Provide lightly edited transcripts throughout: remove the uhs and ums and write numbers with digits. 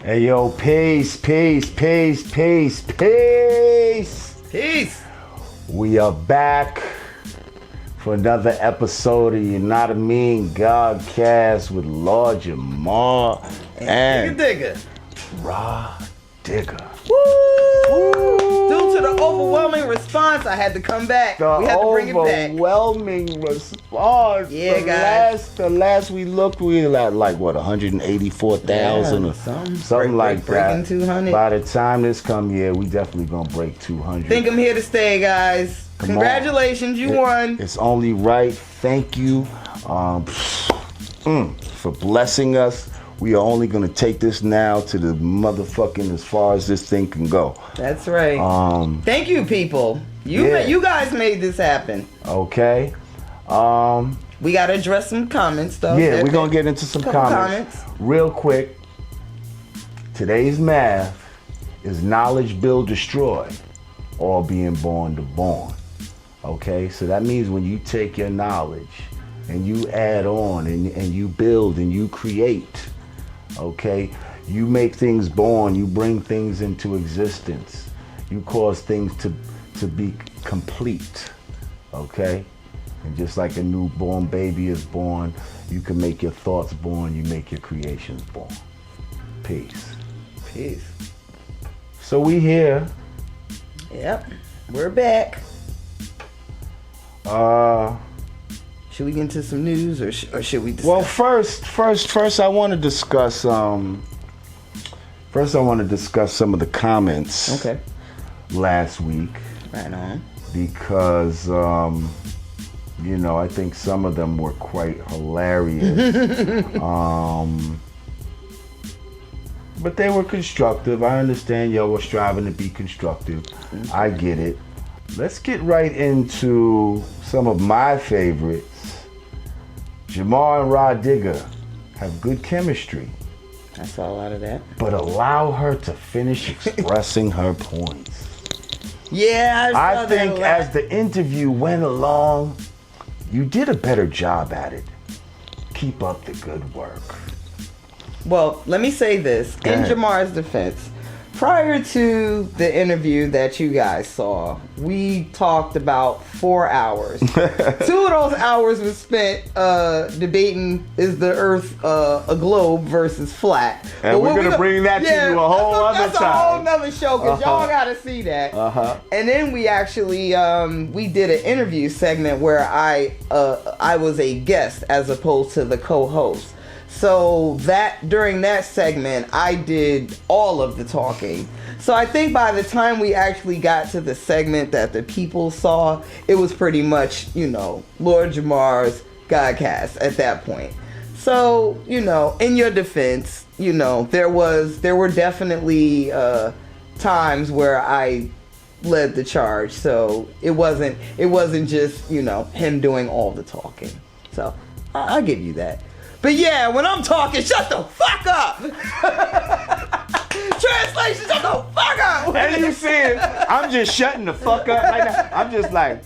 Hey yo, peace. We are back for another episode of Yanadameen Godcast with Lord Jamar and Rah Digga. Woo! Due to the overwhelming response, I had to come back. We had to bring it back. Overwhelming response. Yeah, guys. The last we looked, we were at like what, 184,000 or something like that. Breaking 200. By the time this come here, we definitely gonna break 200. Think I'm here to stay, guys. Congratulations, you won. It's only right. Thank you for blessing us. We are only going to take this now to the motherfucking as far as this thing can go. That's right. Thank you, people. You guys made this happen. Okay. We got to address some comments, though. Yeah, we're going to get into some comments. Real quick. Today's math is knowledge build destroy, all being born to born. Okay, so that means when you take your knowledge and you add on and you build and you create, okay, you make things born, you bring things into existence, you cause things to be complete, okay? And just like a newborn baby is born, you can make your thoughts born, you make your creations born. Peace. So we here. Yep, we're back. Should we get into some news or should we discuss? Well, first I want to discuss some of the comments last week. Right on. Because I think some of them were quite hilarious. But they were constructive. I understand y'all were striving to be constructive. I get it. Let's get right into some of my favorites. Jamar Rah Digga have good chemistry. I saw a lot of that. But allow her to finish expressing her points. Yeah, I think as the interview went along, you did a better job at it. Keep up the good work. Well, let me say this. In Jamar's defense, prior to the interview that you guys saw, we talked about 4 hours. 2 of those hours was spent debating is the Earth a globe versus flat. And we're going to bring that to you a whole other time. That's a whole nother show because y'all got to see that. And then we actually we did an interview segment where I was a guest as opposed to the co-host. So during that segment, I did all of the talking. So I think by the time we actually got to the segment that the people saw, it was pretty much, Lord Jamar's Godcast at that point. So, in your defense, there were definitely times where I led the charge. So it wasn't just, him doing all the talking. So I'll give you that. But yeah, when I'm talking, shut the fuck up! Translation, shut the fuck up! And you see it, I'm just shutting the fuck up right now. I'm just like,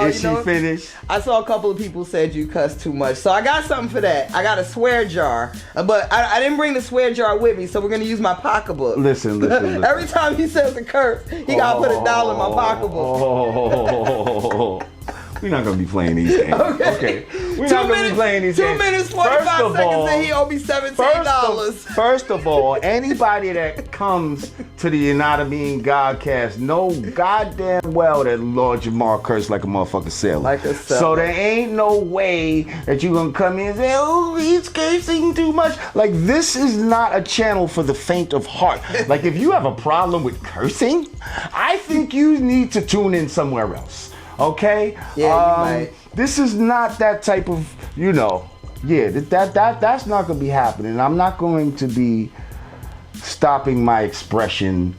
is she finished? I saw a couple of people said you cuss too much. So I got something for that. I got a swear jar. But I didn't bring the swear jar with me, so we're going to use my pocketbook. Listen. Every time he says a curse, he got to put $1 in my pocketbook. We're not going to be playing these games. Okay. We're not going to be playing these games. 2 minutes, 45 seconds, and he owe me $17. First of all, anybody that comes to the Yanadameen Godcast know goddamn well that Lord Jamar cursed like a motherfucking sailor. So there ain't no way that you're going to come in and say, oh, he's cursing too much. Like, this is not a channel for the faint of heart. Like, if you have a problem with cursing, I think you need to tune in somewhere else. Okay? Yeah, you might. This is not that type of, that's not going to be happening. I'm not going to be stopping my expression,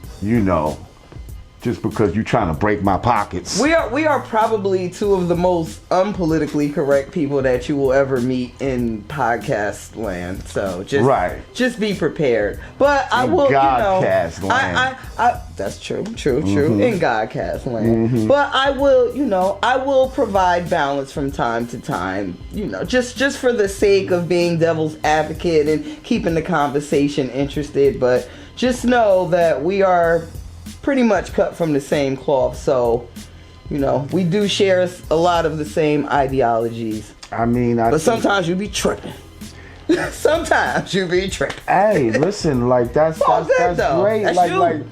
just because you're trying to break my pockets. We are probably two of the most unpolitically correct people that you will ever meet in podcast land. So just be prepared. But I will, Godcast land. I that's true. In Godcast land. But I will provide balance from time to time. Just for the sake of being devil's advocate and keeping the conversation interested. But just know that we are pretty much cut from the same cloth, so we do share a lot of the same ideologies. I mean, but sometimes you be tripping. Sometimes you be tripping. Hey, listen, like that's great. Like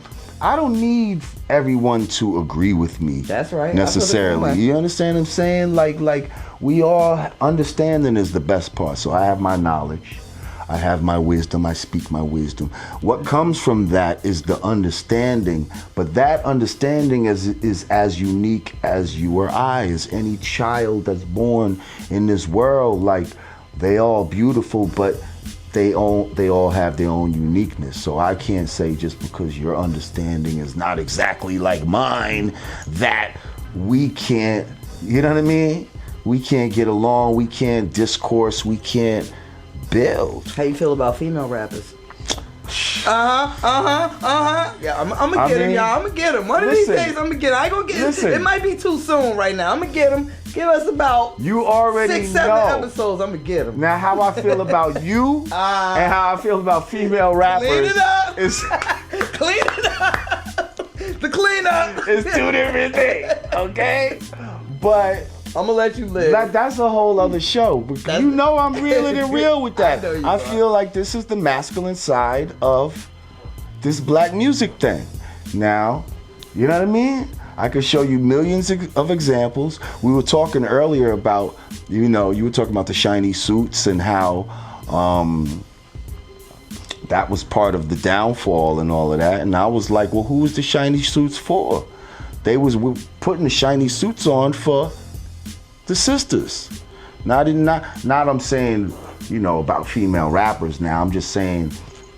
I don't need everyone to agree with me. That's right. Necessarily, you understand what I'm saying? Like we all understanding is the best part. So I have my knowledge. I have my wisdom, I speak my wisdom. What comes from that is the understanding, but that understanding is as unique as you or I, as any child that's born in this world. Like, they all beautiful, but they all have their own uniqueness. So I can't say just because your understanding is not exactly like mine that we can't, you know what I mean? We can't get along, we can't discourse, we can't build. How you feel about female rappers? Yeah, I'm gonna get him, y'all. I'm gonna get him. One of these days, I'm gonna get him. I ain't gonna get him. It might be too soon right now. I'm gonna get him. Give us about 6-7 episodes. I'm gonna get him. Now, how I feel about you and how I feel about female rappers. Clean it up. Clean it up. The cleanup is two different things, okay? But I'm gonna let you live. That's a whole other show. I'm reeling and real with that. I feel like this is the masculine side of this black music thing. Now, you know what I mean? I could show you millions of examples. We were talking earlier about, you were talking about the shiny suits and how that was part of the downfall and all of that. And I was like, well, who was the shiny suits for? They was putting the shiny suits on for the sisters. Not I'm saying, about female rappers now. I'm just saying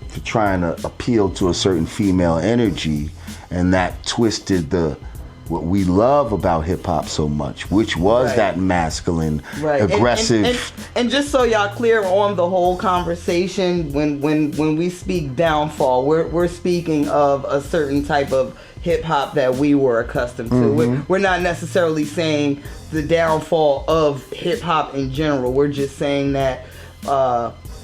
for trying to appeal to a certain female energy, and that twisted what we love about hip hop so much, which was that masculine, aggressive. And just so y'all clear on the whole conversation, when we speak downfall, we're speaking of a certain type of hip hop that we were accustomed to. We're not necessarily saying the downfall of hip hop in general. We're just saying that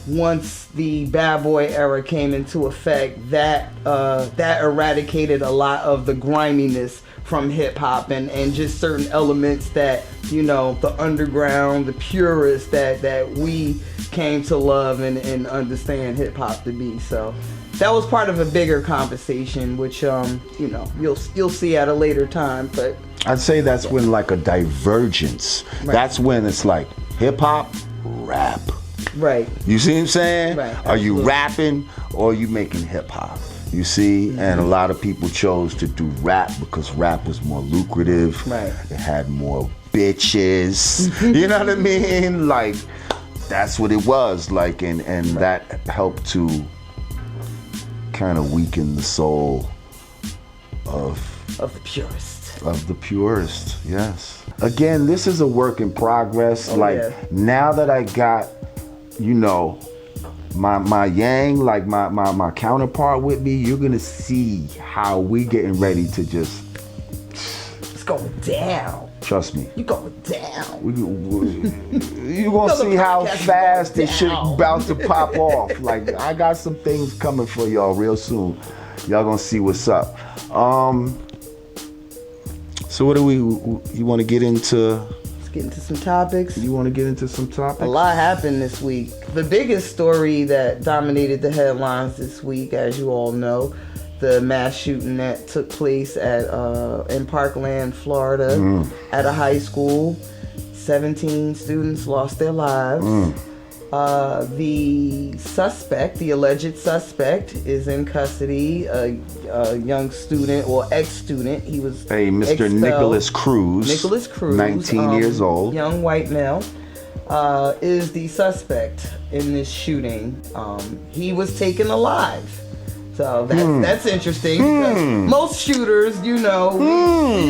once the bad boy era came into effect, that eradicated a lot of the griminess from hip hop and just certain elements that the underground, the purists that we came to love and understand hip hop to be. So that was part of a bigger conversation, which you'll see at a later time. But I'd say that's when like a divergence. That's when it's like hip hop, rap. Right. You see what I'm saying? Right. Are you rapping or are you making hip hop? You see, and a lot of people chose to do rap because rap was more lucrative. Right. It had more bitches. You know what I mean? Like, that's what it was. Like, and that helped to kind of weaken the soul of the purist. Of the purist, yes. Again, this is a work in progress. Now that I got, my yang, like my counterpart with me, you're gonna see how we getting ready to just. It's going down. Trust me. You going down. You gonna see how fast this shit about to pop off. Like, I got some things coming for y'all real soon. Y'all gonna see what's up. So what do you want to get into? Let's get into some topics. You want to get into some topics? A lot happened this week. The biggest story that dominated the headlines this week, as you all know, the mass shooting that took place in Parkland, Florida, at a high school. 17 students lost their lives. The alleged suspect, is in custody. A young student or ex-student. He was Mr. expelled. Nicholas Cruz, 19 years old, young white male, is the suspect in this shooting. He was taken alive. So that's interesting because most shooters, you know, we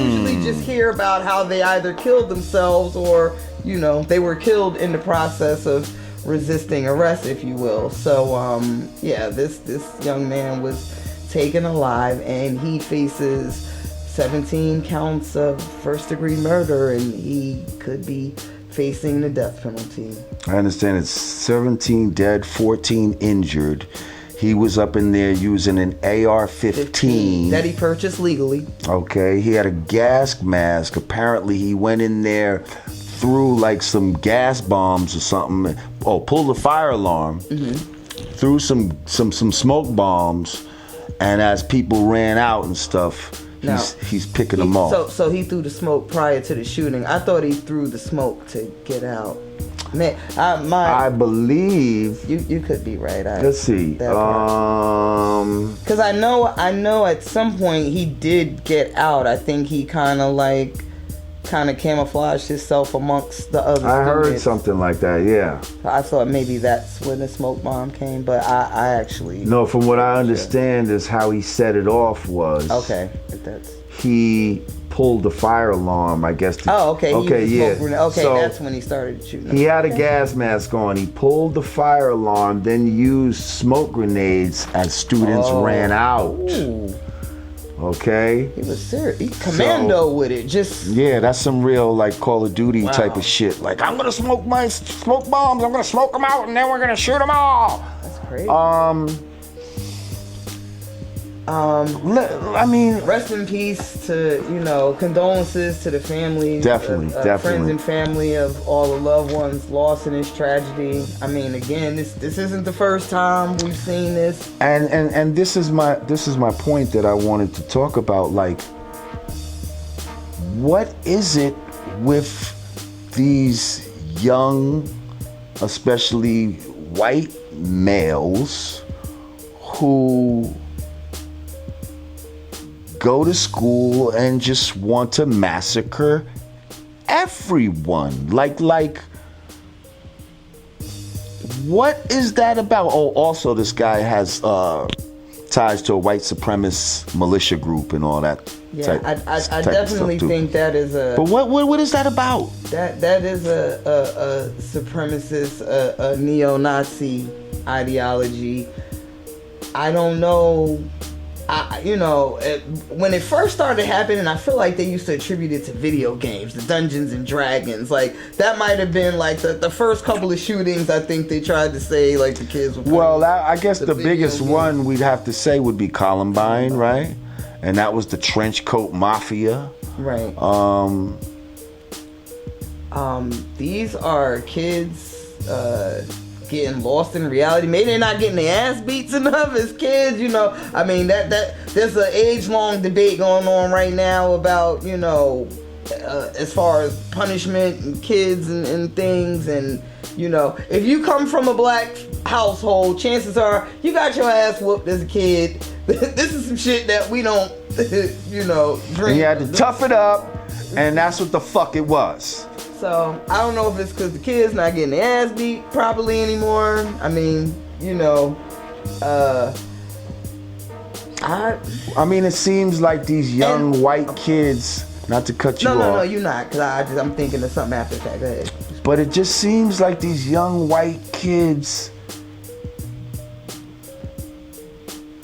usually just hear about how they either killed themselves or, you know, they were killed in the process of resisting arrest, if you will. So, this young man was taken alive and he faces 17 counts of first-degree murder and he could be facing the death penalty. I understand it's 17 dead, 14 injured. He was up in there using an AR-15 that he purchased legally. Okay, he had a gas mask. Apparently, he went in there, threw like some gas bombs or something. Oh, pulled a fire alarm, threw some smoke bombs, and as people ran out and stuff, he's picking them off. So he threw the smoke prior to the shooting. I thought he threw the smoke to get out. Man, I believe you could be right. Let's see. Because I know at some point he did get out. I think he kind of camouflaged himself amongst the other students. Heard something like that. Yeah. I thought maybe that's when the smoke bomb came, but I actually no. From what I understand is how he set it off was he pulled the fire alarm, I guess. Okay, yeah. So that's when he started shooting. He had a gas mask on. He pulled the fire alarm, then used smoke grenades as students ran out. Ooh. Okay. He was serious. He commando with it. That's some real like Call of Duty type of shit. Like, I'm gonna smoke my smoke bombs. I'm gonna smoke them out, and then we're gonna shoot them all. That's crazy. I mean, rest in peace to, condolences to the families, definitely, friends and family of all the loved ones lost in this tragedy. I mean, again, this isn't the first time we've seen this. And this is my point that I wanted to talk about. Like, what is it with these young, especially white males who go to school and just want to massacre everyone? Like, what is that about? Oh, also this guy has ties to a white supremacist militia group and all that. Yeah, I definitely think that is a. But what is that about? That is a supremacist, a neo-Nazi ideology. I don't know. When it first started happening, I feel like they used to attribute it to video games, the Dungeons and Dragons. Like, that might have been like the first couple of shootings. I think they tried to say like the kids were playing. Well, I guess the biggest one we'd have to say would be Columbine, right? And that was the trench coat mafia. Right. These are kids getting lost in reality. Maybe they're not getting their ass beats enough as kids, I mean, that there's an age-long debate going on right now about, as far as punishment and kids and things. And, if you come from a black household, chances are you got your ass whooped as a kid. This is some shit that we don't, drink. And you had to tough it up, and that's what the fuck it was. So, I don't know if it's because the kids not getting their ass beat properly anymore. I mean, I mean, it seems like these young white kids, not to cut you off. No, you're not, because I'm thinking of something after that. Go ahead. But it just seems like these young white kids,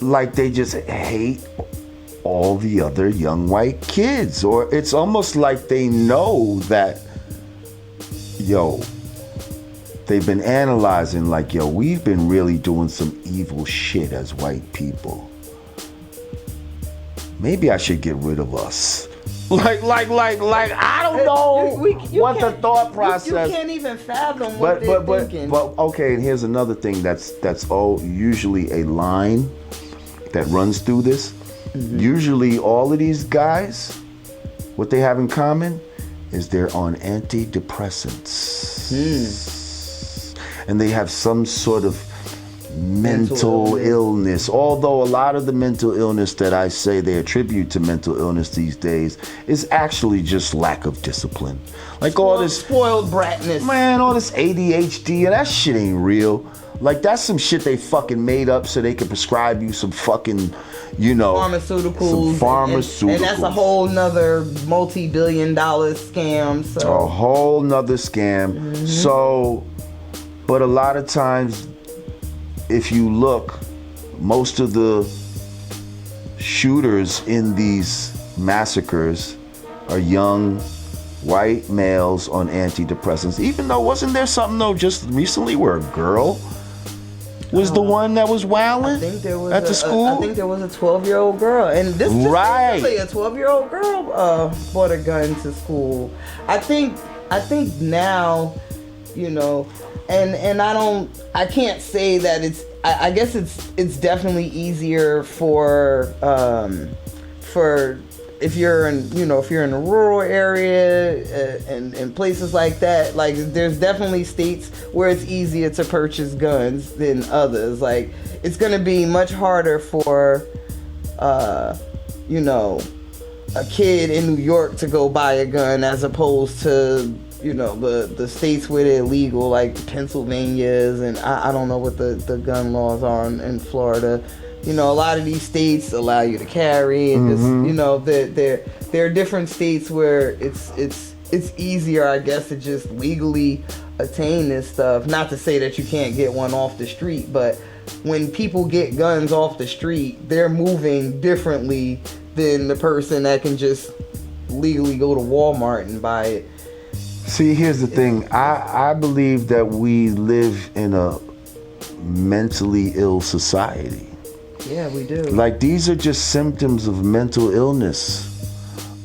like they just hate all the other young white kids. Or it's almost like they know that, they've been analyzing like, we've been really doing some evil shit as white people. Maybe I should get rid of us. Like, I don't know what the thought process. You can't even fathom what they're thinking. But okay, and here's another thing that's usually a line that runs through this. Mm-hmm. Usually all of these guys, what they have in common is they're on antidepressants. And they have some sort of mental illness. Although a lot of the mental illness that I say they attribute to mental illness these days is actually just lack of discipline. Like all this spoiled bratness. Man, all this ADHD, and that shit ain't real. Like, that's some shit they fucking made up so they could prescribe you some fucking, you know, pharmaceuticals. Some pharmaceuticals. And that's a whole nother multi-billion-dollar scam. So a whole nother scam. Mm-hmm. So, but a lot of times, if you look, most of the shooters in these massacres are young white males on antidepressants. Even though, wasn't there something though just recently where a girl was the one that was wilding at the school? I think there was a 12-year-old girl, and this recently, a 12-year-old girl brought a gun to school. I think now, you know, and I can't say that it's. I guess it's definitely easier for if you're in a rural area and places like that. Like, there's definitely states where it's easier to purchase guns than others. Like, it's gonna be much harder for a kid in New York to go buy a gun as opposed to the states where they're legal, like Pennsylvania's, and I don't know what the gun laws are in Florida. A lot of these states allow you to carry, and there are different states where it's easier, I guess, to just legally attain this stuff. Not to say that you can't get one off the street, but when people get guns off the street, they're moving differently than the person that can just legally go to Walmart and buy it. See, here's the thing. I believe that we live in a mentally ill society. Yeah, we do. Like, these are just symptoms of mental illness,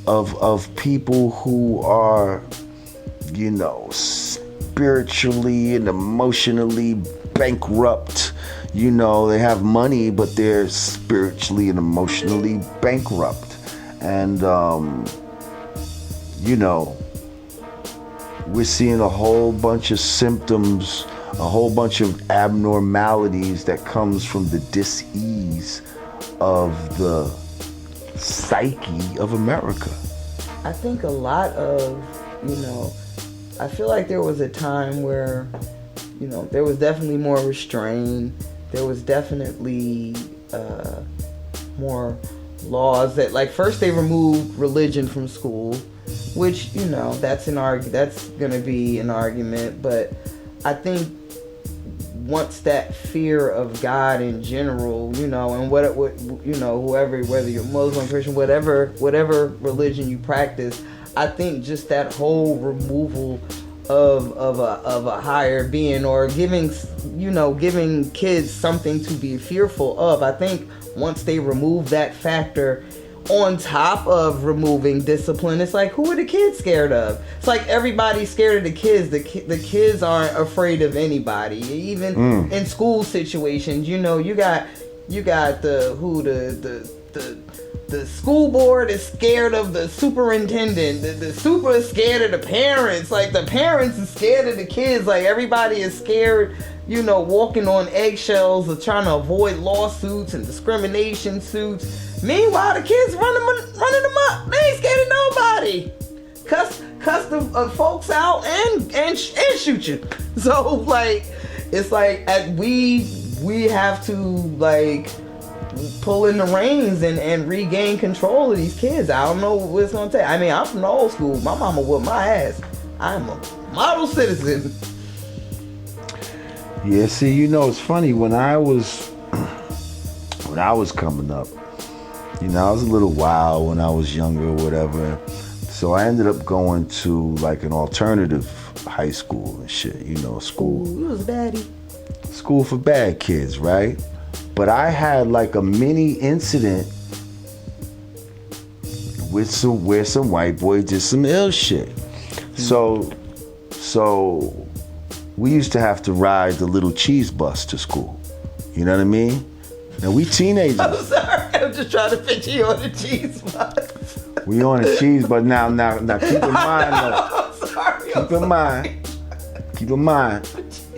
of people who are, spiritually and emotionally bankrupt. They have money, but they're spiritually and emotionally bankrupt. And, we're seeing a whole bunch of symptoms, a whole bunch of abnormalities that comes from the dis-ease of the psyche of America. I think a lot of, I feel like there was a time where, there was definitely more restraint. There was definitely more laws that, like, first they removed religion from school, which, that's gonna be an argument. But I think once that fear of God in general, and whoever, whether you're Muslim, Christian, whatever religion you practice, I think just that whole removal of a higher being, or giving kids something to be fearful of. I think once they remove that factor, on top of removing discipline, it's like, who are the kids scared of? It's like everybody's scared of the kids. The kids aren't afraid of anybody. Even in school situations, you got the school board is scared of the superintendent. The super is scared of the parents. Like, the parents is scared of the kids. Like, everybody is scared, walking on eggshells or trying to avoid lawsuits and discrimination suits. Meanwhile, the kids running them up. They ain't scared of nobody. Cuss the folks out and shoot you. So, like, it's like we have to, like, pull in the reins and regain control of these kids. I don't know what it's gonna take. I mean, I'm from the old school. My mama whooped my ass. I'm a model citizen. Yeah, see, it's funny, when I was coming up, I was a little wild when I was younger or whatever. So I ended up going to, like, an alternative high school and shit, school. Ooh, you was baddie. School for bad kids, right? But I had, like, a mini incident where some white boy did some ill shit. So we used to have to ride the little cheese bus to school. You know what I mean? Now, we teenagers. I'm sorry. I'm just trying to picture you on the cheese bus. We on a cheese bus. Now keep in mind, though. I'm sorry. Keep in mind.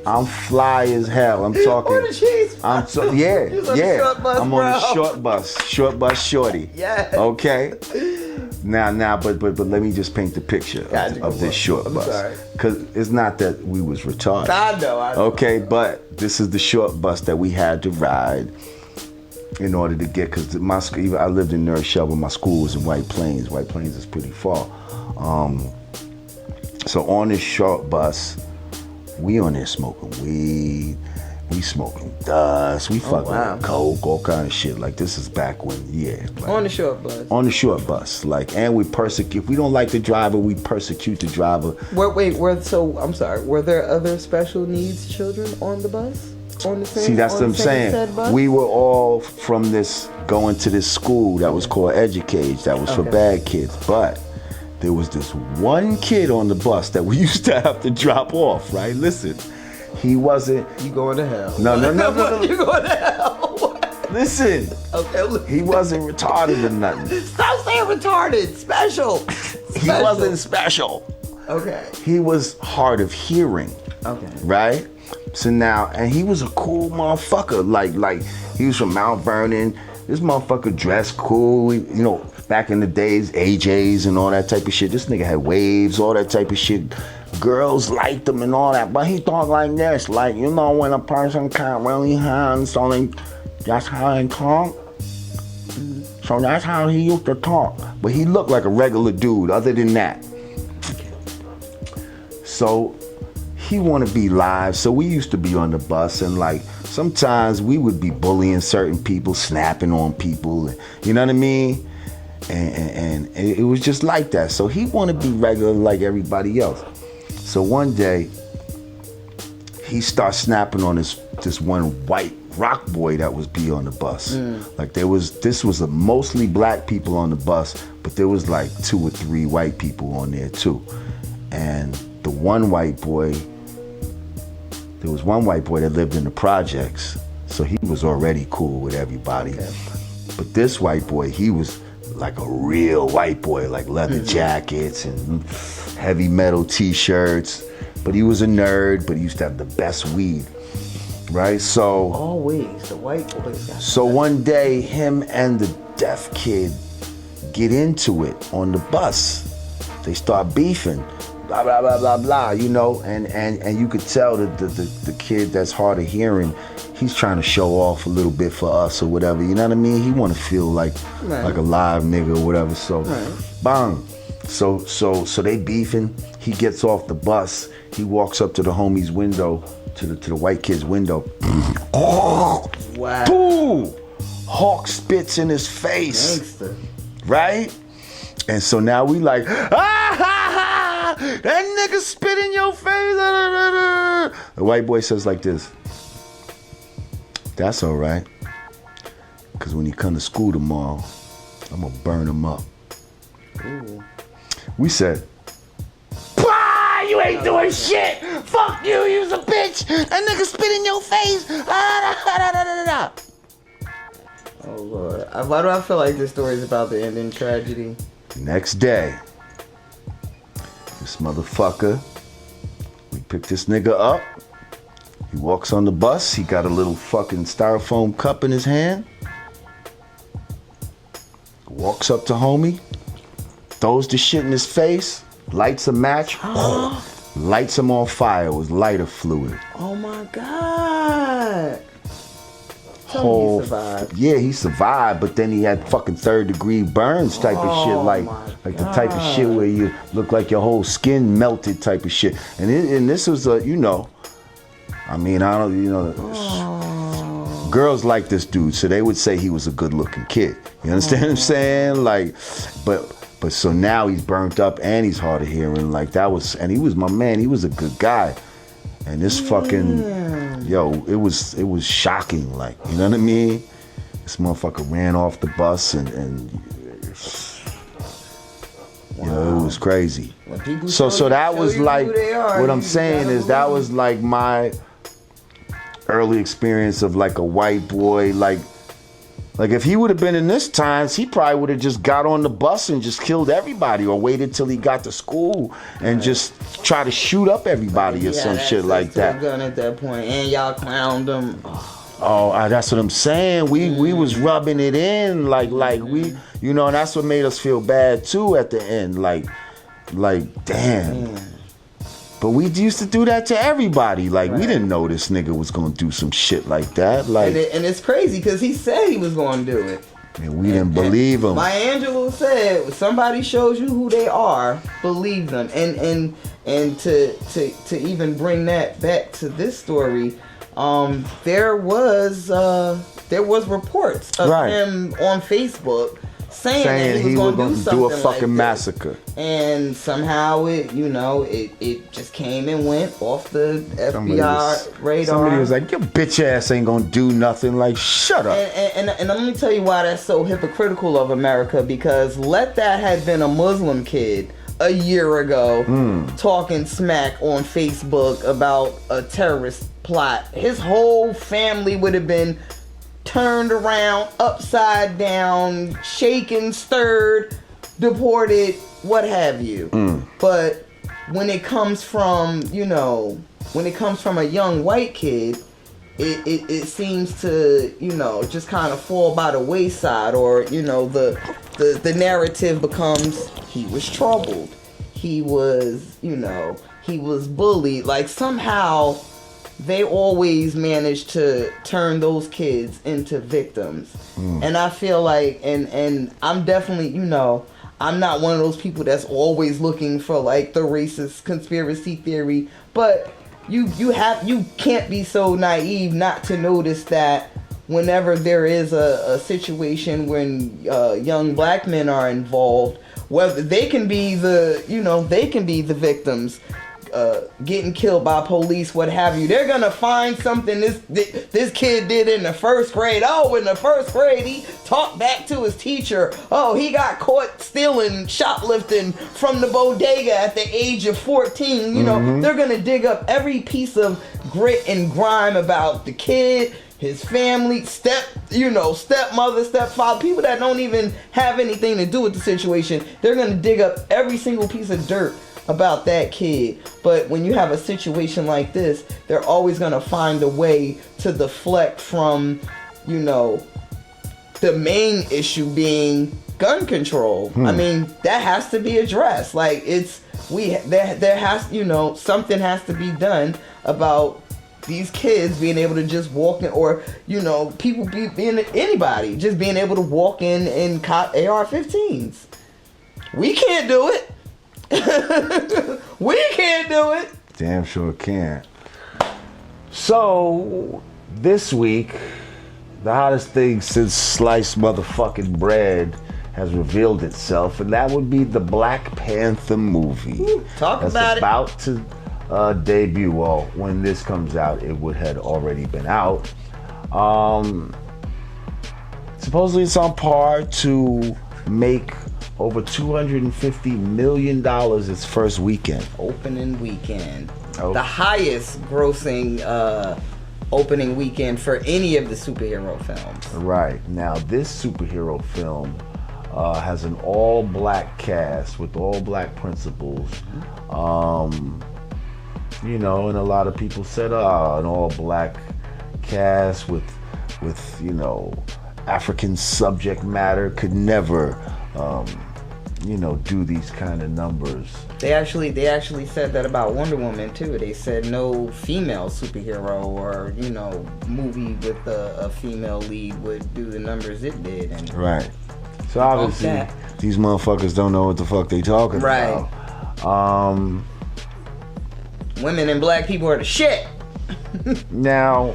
I'm fly as hell. I'm talking. On the cheese bus. Yeah. Short bus, I'm bro. on a short bus shorty. Yeah. Okay. Now, but let me just paint the picture of this short bus. Because it's not that we was retarded. I know. Okay, but this is the short bus that we had to ride in order to get, because my school, I lived in North Shelby, my school was in White Plains. White Plains is pretty far. So on this short bus, we on there smoking weed, we smoking dust, we fucking coke, all kind of shit. Like, this is back when, like, on the short bus. On the short bus, like, and we persecute. If we don't like the driver, we persecute the driver. I'm sorry. Were there other special needs children on the bus? See, that's what I'm saying. We were all from this, going to this school that was called Educate, that was for bad kids. But there was this one kid on the bus that we used to have to drop off, right? Listen, he wasn't... You going to hell. No. You going to hell. Listen. Okay. He wasn't retarded or nothing. Stop saying retarded. Special. He wasn't special. Okay. He was hard of hearing. Okay. Right? So now, and he was a cool motherfucker. Like he was from Mount Vernon. This motherfucker dressed cool. You know, back in the days, AJs and all that type of shit. This nigga had waves, all that type of shit. Girls liked him and all that. But he thought like this, like, you know, when a person can't really hand something, that's how he talk. So that's how he used to talk. But he looked like a regular dude other than that. So he want to be live, so we used to be on the bus, and like sometimes we would be bullying certain people, snapping on people, you know what I mean? And it was just like that. So he want to be regular like everybody else. So one day he starts snapping on this one white rock boy that was be on the bus. Like this was a mostly black people on the bus, but there was like 2 or 3 white people on there too. And the one white boy, there was one white boy that lived in the projects, so he was already cool with everybody. Okay. But this white boy, he was like a real white boy, like leather jackets and heavy metal t-shirts. But he was a nerd, but he used to have the best weed, right? So always the white boys. So one day, him and the deaf kid get into it on the bus. They start beefing. Blah, blah, blah, blah, blah, you know, and you could tell that the kid that's hard of hearing, he's trying to show off a little bit for us or whatever, you know what I mean? He want to feel like a live nigga or whatever, so bang. So they beefing. He gets off the bus. He walks up to the homie's window, to the white kid's window. Oh, wow. Boom! Hawk spits in his face. Gangster. Right? And so now we like, that nigga spit in your face. The white boy says like this. That's all right. Because when he come to school tomorrow, I'm going to burn him up. Ooh. We said, bah, you ain't doing shit. Fuck you, you's a bitch. That nigga spit in your face. Oh, Lord. Why do I feel like this story is about to end in tragedy? Next day, this motherfucker, we pick this nigga up. He walks on the bus. He got a little fucking styrofoam cup in his hand. Walks up to homie, throws the shit in his face, lights a match, lights him on fire with lighter fluid. Oh my God. He survived. Yeah, he survived, but then he had fucking 3rd-degree burns type of shit, like the type of shit where you look like your whole skin melted type of shit. And this was a, you know, I mean, I don't, you know, girls like this dude, so they would say he was a good-looking kid. You understand what I'm saying? Like, but so now he's burnt up and he's hard of hearing. Like that was, and he was my man. He was a good guy. And this fucking, it was shocking, like, you know what I mean? This motherfucker ran off the bus and you know, it was crazy. So that was like, what I'm saying is that was like my early experience of like a white boy, like if he would have been in this times, he probably would have just got on the bus and just killed everybody, or waited till he got to school and just try to shoot up everybody or some shit like that. Gun at that point, and y'all clowned him. Oh, that's what I'm saying. We was rubbing it in like we, you know, and that's what made us feel bad too at the end. Like damn. But we used to do that to everybody. Like we didn't know this nigga was gonna do some shit like that. Like, and it's crazy because he said he was gonna do it. And we didn't believe him. Maya Angelou said, "Somebody shows you who they are, believe them." And to even bring that back to this story. There was reports of him on Facebook saying that he was going to do a fucking massacre, and somehow it just came and went off the FBI radar. Somebody was like, "Your bitch ass ain't gonna do nothing." Like, shut up. And let me tell you why that's so hypocritical of America, because let that had been a Muslim kid a year ago talking smack on Facebook about a terrorist plot, his whole family would have been turned around, upside down, shaken, stirred, deported, what have you. But when it comes from, a young white kid, it seems to, just kind of fall by the wayside, or, the narrative becomes he was troubled. He was, he was bullied. Like, somehow they always manage to turn those kids into victims. And I feel like, and I'm definitely, I'm not one of those people that's always looking for like the racist conspiracy theory, but you can't be so naive not to notice that whenever there is a situation when young black men are involved, whether they can be the victims, getting killed by police, what have you, they're gonna find something this kid did in the first grade. Oh, in the first grade he talked back to his teacher. Oh, he got caught stealing, shoplifting from the bodega at the age of 14. They're gonna dig up every piece of grit and grime about the kid, his family, stepmother, stepfather, people that don't even have anything to do with the situation. They're gonna dig up every single piece of dirt about that kid. But when you have a situation like this, they're always gonna find a way to deflect from, the main issue being gun control. I mean, that has to be addressed. Like, there has, something has to be done about these kids being able to just walk in, or people being anybody just being able to walk in cop AR-15s. We can't do it. We can't do it. Damn sure can't. So this week, the hottest thing since sliced motherfucking bread has revealed itself, and that would be the Black Panther movie. Talk about it. That's about to debut. Well, when this comes out, it would had already been out. Supposedly it's on par to make over $250 million its first weekend. Opening weekend. Oh. The highest grossing opening weekend for any of the superhero films. Right. Now, this superhero film has an all-black cast with all-black principals. And a lot of people said, an all-black cast with African subject matter could never do these kind of numbers. They actually said that about Wonder Woman too. They said no female superhero or movie with a female lead would do the numbers it did. And right. So obviously these motherfuckers don't know what the fuck they talking about. Women and black people are the shit. Now,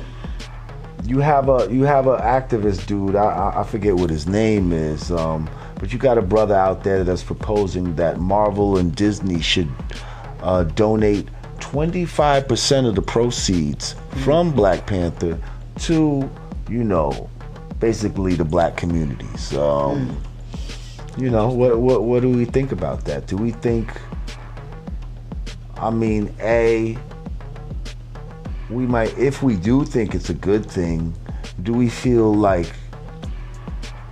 you have a activist dude. I forget what his name is. But you got a brother out there that's proposing that Marvel and Disney should donate 25% of the proceeds from Black Panther to, basically the black communities. What do we think about that? Do we think, we might, if we do think it's a good thing, do we feel like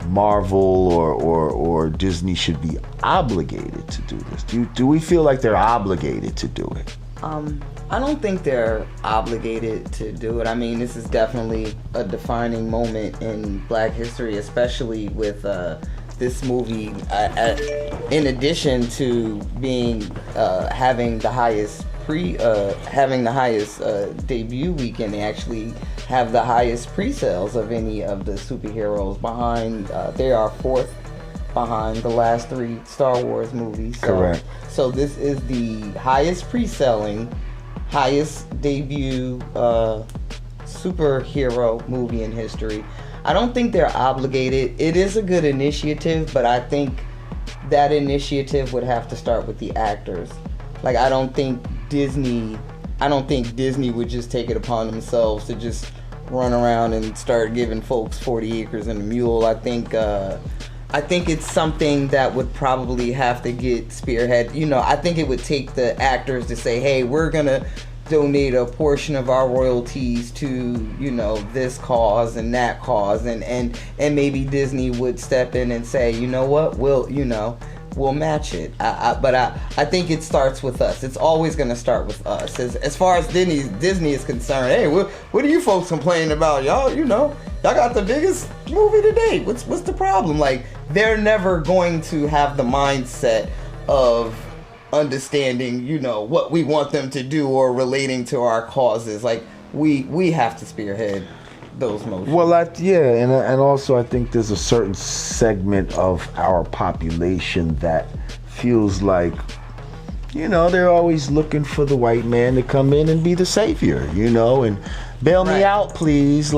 Marvel or Disney should be obligated to do this? Do we feel like they're obligated to do it? I don't think they're obligated to do it. I mean, this is definitely a defining moment in Black history, especially with this movie. In addition to being having the highest debut weekend, they actually have the highest pre-sales of any of the superheroes. Behind, they are fourth behind the last 3 Star Wars movies. Correct. So this is the highest pre-selling, highest debut superhero movie in history. I don't think they're obligated. It is a good initiative, but I think that initiative would have to start with the actors. Like, I don't think Disney would just take it upon themselves to just run around and start giving folks 40 acres and a mule. I think it's something that would probably have to get spearhead. I think it would take the actors to say, hey, we're going to donate a portion of our royalties to, this cause and that cause. And maybe Disney would step in and say, you know what, we'll match it. But I think it starts with us. It's always going to start with us. As far as Disney is concerned, hey, what are you folks complaining about? Y'all got the biggest movie to date. What's the problem? Like, they're never going to have the mindset of understanding, what we want them to do or relating to our causes. Like, we have to spearhead those motions. Well, and also I think there's a certain segment of our population that feels like, they're always looking for the white man to come in and be the savior, and bail me out, please.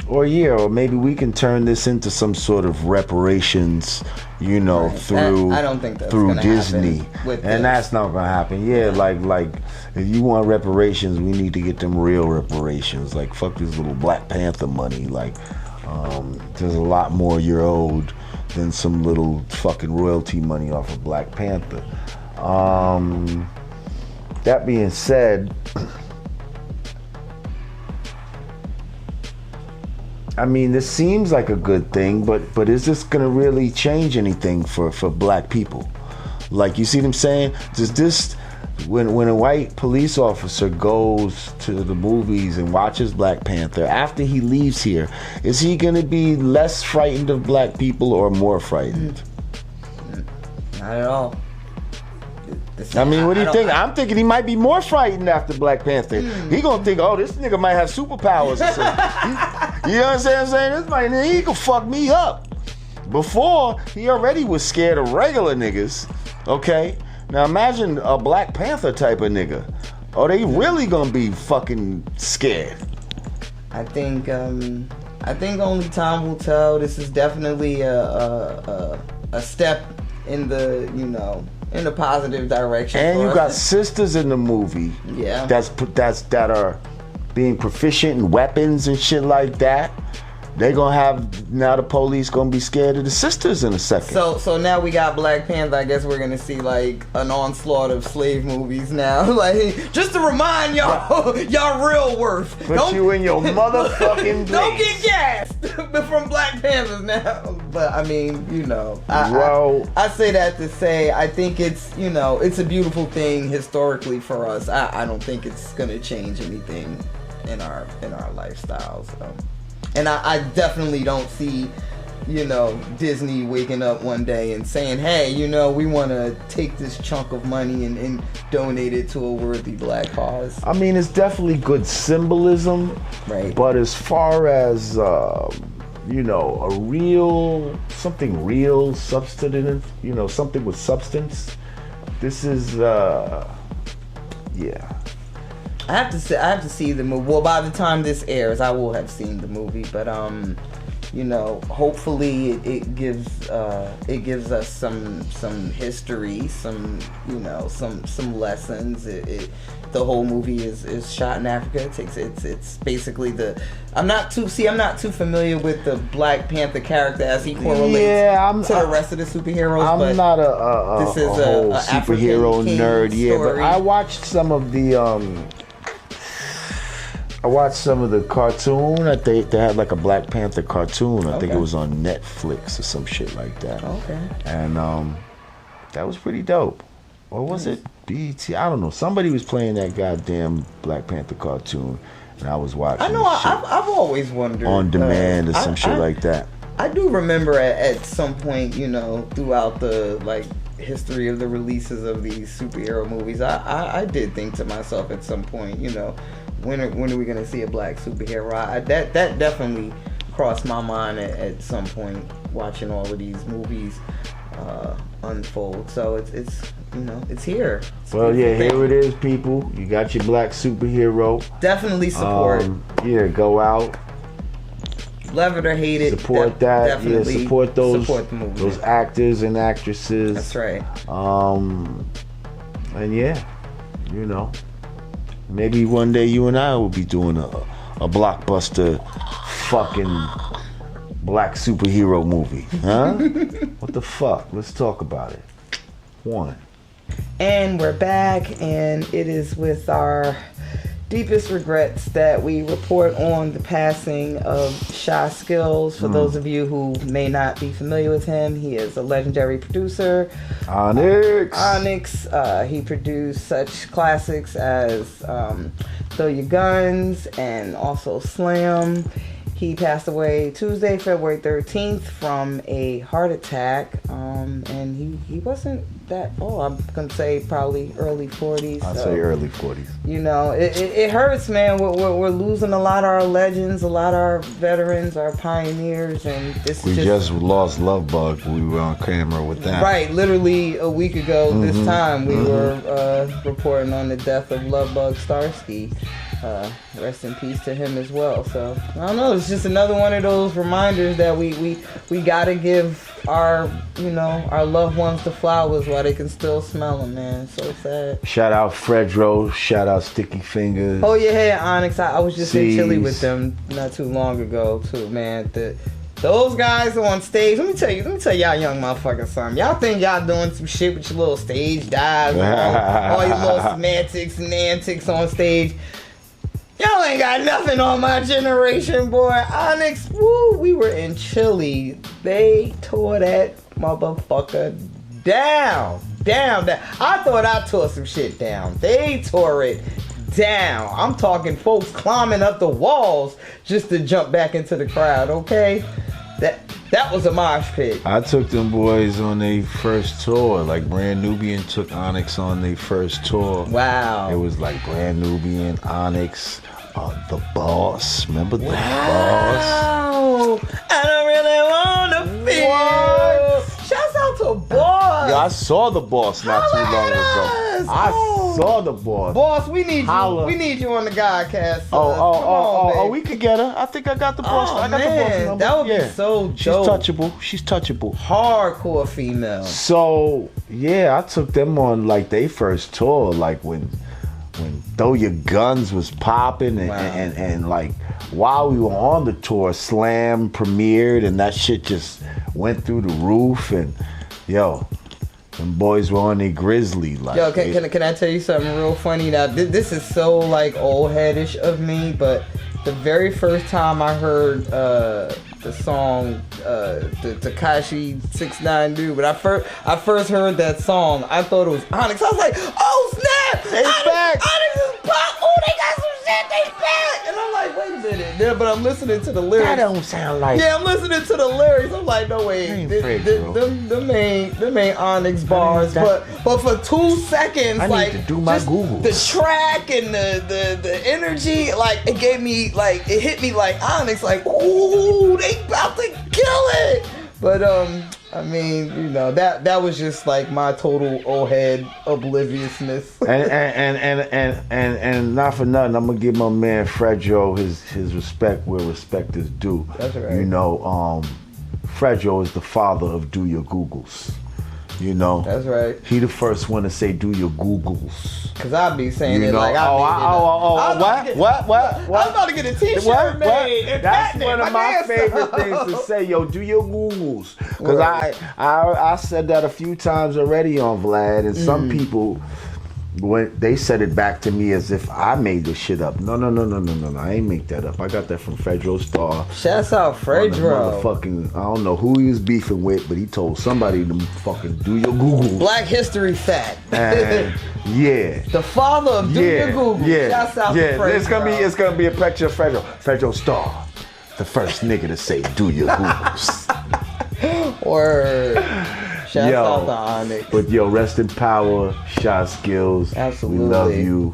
Or maybe we can turn this into some sort of reparations, through I don't think that's through Disney, and that's not gonna happen. Like if you want reparations, we need to get them real reparations. Like, fuck this little Black Panther money. Like, there's a lot more you're owed than some little fucking royalty money off of Black Panther. That being said, I mean, this seems like a good thing, but is this gonna really change anything for Black people? Like, you see what I'm saying? Does this, when a white police officer goes to the movies and watches Black Panther, after he leaves here, is he gonna be less frightened of Black people or more frightened? Not at all. I mean, what do you think? I'm thinking he might be more frightened after Black Panther. He gonna think, oh, this nigga might have superpowers or something. You know what I'm saying? He could fuck me up. Before, he already was scared of regular niggas. Okay? Now imagine a Black Panther type of nigga. Oh, they really gonna be fucking scared. I think only time will tell. This is definitely a step in the, in a positive direction. And you got sisters in the movie. Yeah. That are being proficient in weapons and shit like that. They're gonna have, now the police gonna be scared of the sisters in a second. So now we got Black Panther. I guess we're gonna see like an onslaught of slave movies now. Like, just to remind y'all, y'all real worth. Put you in your motherfucking place. Don't get gassed from Black Panthers now. But I mean, I say that to say I think it's it's a beautiful thing historically for us. I don't think it's gonna change anything in our lifestyles. So. And I definitely don't see, Disney waking up one day and saying, hey, we want to take this chunk of money and donate it to a worthy Black cause. I mean, it's definitely good symbolism. Right. But as far as, something real, substantive, something with substance, this is, yeah. I have to see the movie. Well, by the time this airs, I will have seen the movie. But hopefully it gives us some history, some lessons. The whole movie is shot in Africa. It's basically I'm not too familiar with the Black Panther character as he correlates to the rest of the superheroes. I'm not a whole superhero nerd. Yeah, but I watched some of the cartoon. They had like a Black Panther cartoon. I think it was on Netflix or some shit like that. Okay. And that was pretty dope. or was it BET? I don't know. Somebody was playing that goddamn Black Panther cartoon, and I was watching. I know. I've always wondered. On demand or some shit like that. I do remember at some point, you know, throughout the like history of the releases of these superhero movies, I did think to myself at some point, you know, when are we gonna see a black superhero? That definitely crossed my mind at some point watching all of these movies unfold. So it's you know, it's here. Well, yeah, here it is, people. You got your black superhero. Definitely support. Yeah, go out. Love it or hate it. Support that. Definitely yeah, support the movement. Those actors and actresses. That's right. And yeah, you know, maybe one day you and I will be doing a blockbuster fucking black superhero movie, huh? What the fuck? Let's talk about it. One. And we're back, and it is with our deepest regrets that we report on the passing of Chyskillz. For those of you who may not be familiar with him, he is a legendary producer. Onyx. He produced such classics as Throw Your Guns and also Slam. He passed away Tuesday, February 13th from a heart attack. And he wasn't that old. I'm going to say probably early 40s. I'd say early 40s. You know, it hurts, man. We're losing a lot of our legends, a lot of our veterans, our pioneers. And we just lost Love Bug. We were on camera with that. Right. Literally a week ago this time, we were reporting on the death of Love Bug Starsky. Rest in peace to him as well. So I don't know, it's just another one of those reminders that we gotta give our loved ones the flowers while they can still smell them, man. So sad. Shout out Fredro, shout out Sticky Fingers. Oh yeah, hey Onyx. I was just in Chile with them not too long ago too, man. Those guys on stage, let me tell y'all young motherfuckers something. Y'all think y'all doing some shit with your little stage dives, all your little semantics and antics on stage. Y'all ain't got nothing on my generation, boy. Onyx, woo, we were in Chile. They tore that motherfucker down. I thought I tore some shit down. They tore it down. I'm talking folks climbing up the walls just to jump back into the crowd, okay? That was a mosh pit. I took them boys on their first tour. Like Brand Nubian took Onyx on their first tour. Wow. It was like Brand Nubian, Onyx, The Boss. Remember The Boss? I don't really want to feel. What? Shouts out to Boss. Yeah, I saw The Boss not too long ago. I saw The Boss. Boss, we need you. We need you on the Godcast. Oh, we could get her. I think I got the Boss. I got the Boss number. That would be so dope. She's touchable. Hardcore female. So yeah, I took them on like they first tour, like when Throw Your Guns was popping and like while we were on the tour, Slam premiered and that shit just went through the roof and yo, them boys were on a Grizzly. Like, yo, can I tell you something real funny? Now this is so like old headish of me, but the very first time I heard the song, the Tekashi 6ix9ine dude, but I first heard that song, I thought it was Onyx. I was like, oh snap! They back! Onyx is pop! Oh, they got some shit! They back! And I'm like, wait a minute. Yeah, but I'm listening to the lyrics. That don't sound like. Yeah, I'm listening to the lyrics. I'm like, no way. Them ain't Onyx bars. But for 2 seconds, I like need to do my Googles. The track and the energy, like it gave me like it hit me like Onyx, like ooh, they about to kill it. But I mean, you know, that was just like my total old head obliviousness. and not for nothing, I'm gonna give my man Fredro his respect where respect is due. That's right. You know, Fredro is the father of Do Your Googles. You know, that's right. He the first one to say do your Googles. Cause I'll be saying you it know? like What? I'm about to get a t-shirt made. That's one of my favorite things to say. Yo, do your Googles. Cause I said that a few times already on Vlad, and some people when they said it back to me as if I made this shit up. No. I ain't make that up. I got that from Fredro Starr. Shouts out Fredro. Motherfucking, I don't know who he was beefing with, but he told somebody to fucking do your Google. Black History Fact. And yeah. The father of do your Google. Yeah. Shouts out to Fredro. It's gonna be a picture of Fredro. Fredro Starr, the first nigga to say do your Googles. Word. Shouts out to Onyx. But rest in power, Chyskillz. Absolutely. We love you.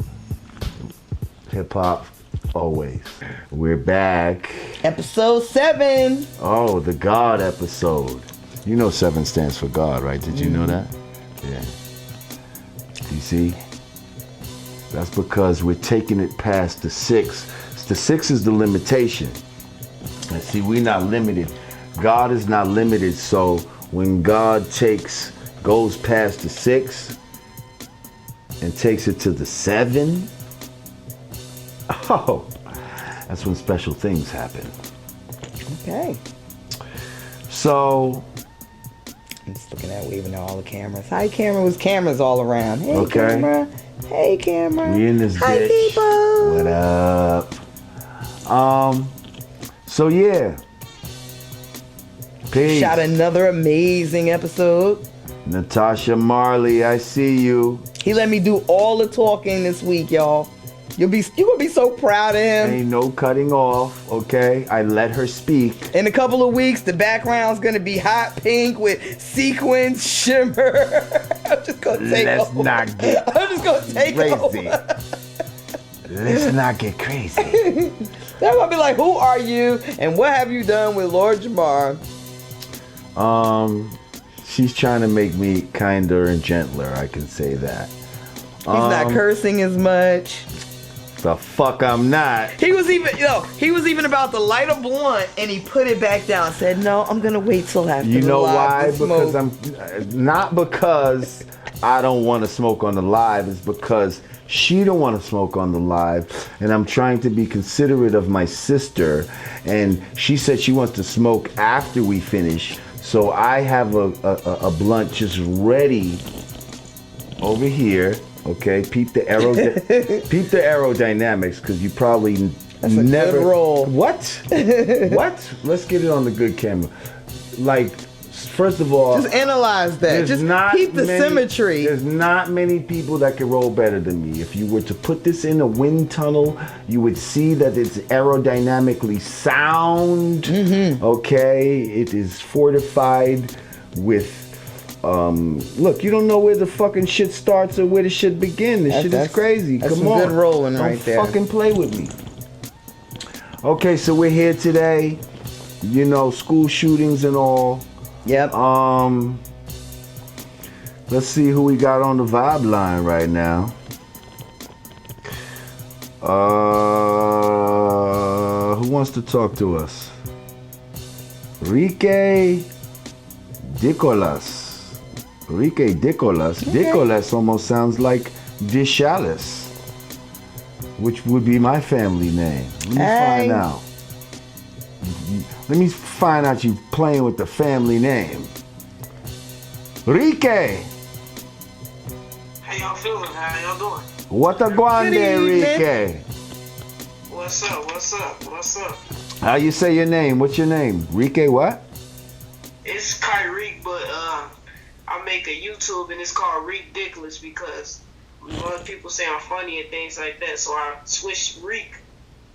Hip hop, always. We're back. Episode 7. Oh, the God episode. You know 7 stands for God, right? Did you know that? Yeah. You see? That's because we're taking it past the 6. The 6 is the limitation. And see, we're not limited. God is not limited, so when God goes past the 6 and takes it to the 7, oh, that's when special things happen. Okay. So, I'm just looking at waving at all the cameras. Hi, camera. Was cameras all around. Hey, okay. camera. Hey, camera. We in this Hi, bitch. people. What up? So yeah. Peace. Shot another amazing episode. Natasha Marley, I see you. He let me do all the talking this week, y'all. You're gonna be so proud of him. Ain't no cutting off, okay? I let her speak. In a couple of weeks, the background's gonna be hot pink with sequins, shimmer. I'm just gonna take over. Not get I'm just gonna take crazy. over. Let's not get crazy. They're gonna be like, who are you and what have you done with Lord Jamar? She's trying to make me kinder and gentler, I can say that. He's not cursing as much. The fuck I'm not. He was even about to light a blunt and he put it back down and said, no, I'm gonna wait till after You know why? Because I'm not because I don't want to smoke on the live. It's because she don't want to smoke on the live, and I'm trying to be considerate of my sister, and she said she wants to smoke after we finish. So I have a blunt just ready over here. Okay, peep the aerodynamics, because you probably That's a never good roll. What? What? Let's get it on the good camera. Like, first of all, just analyze that. Just keep the symmetry. There's not many people that can roll better than me. If you were to put this in a wind tunnel, you would see that it's aerodynamically sound. Mm-hmm. Okay, it is fortified with. Look, you don't know where the fucking shit starts or where the shit begins. This shit is crazy. That's Come some on, good rolling right there. Don't fucking play with me. Okay, so we're here today. You know, school shootings and all. Yep. Let's see who we got on the vibe line right now. Who wants to talk to us? Rike Dicolas. Rike Dicolas. Okay. Dicolas almost sounds like Dishalis, which would be my family name. Let me find out. Let me find out you playing with the family name. Rike! How y'all feeling? How y'all doing? What a guande, Rike? What's up? What's up? What's up? How you say your name? What's your name? Rike what? It's Kyrie, but I make a YouTube and it's called Ridiculous because a lot of people say I'm funny and things like that. So I switched Reek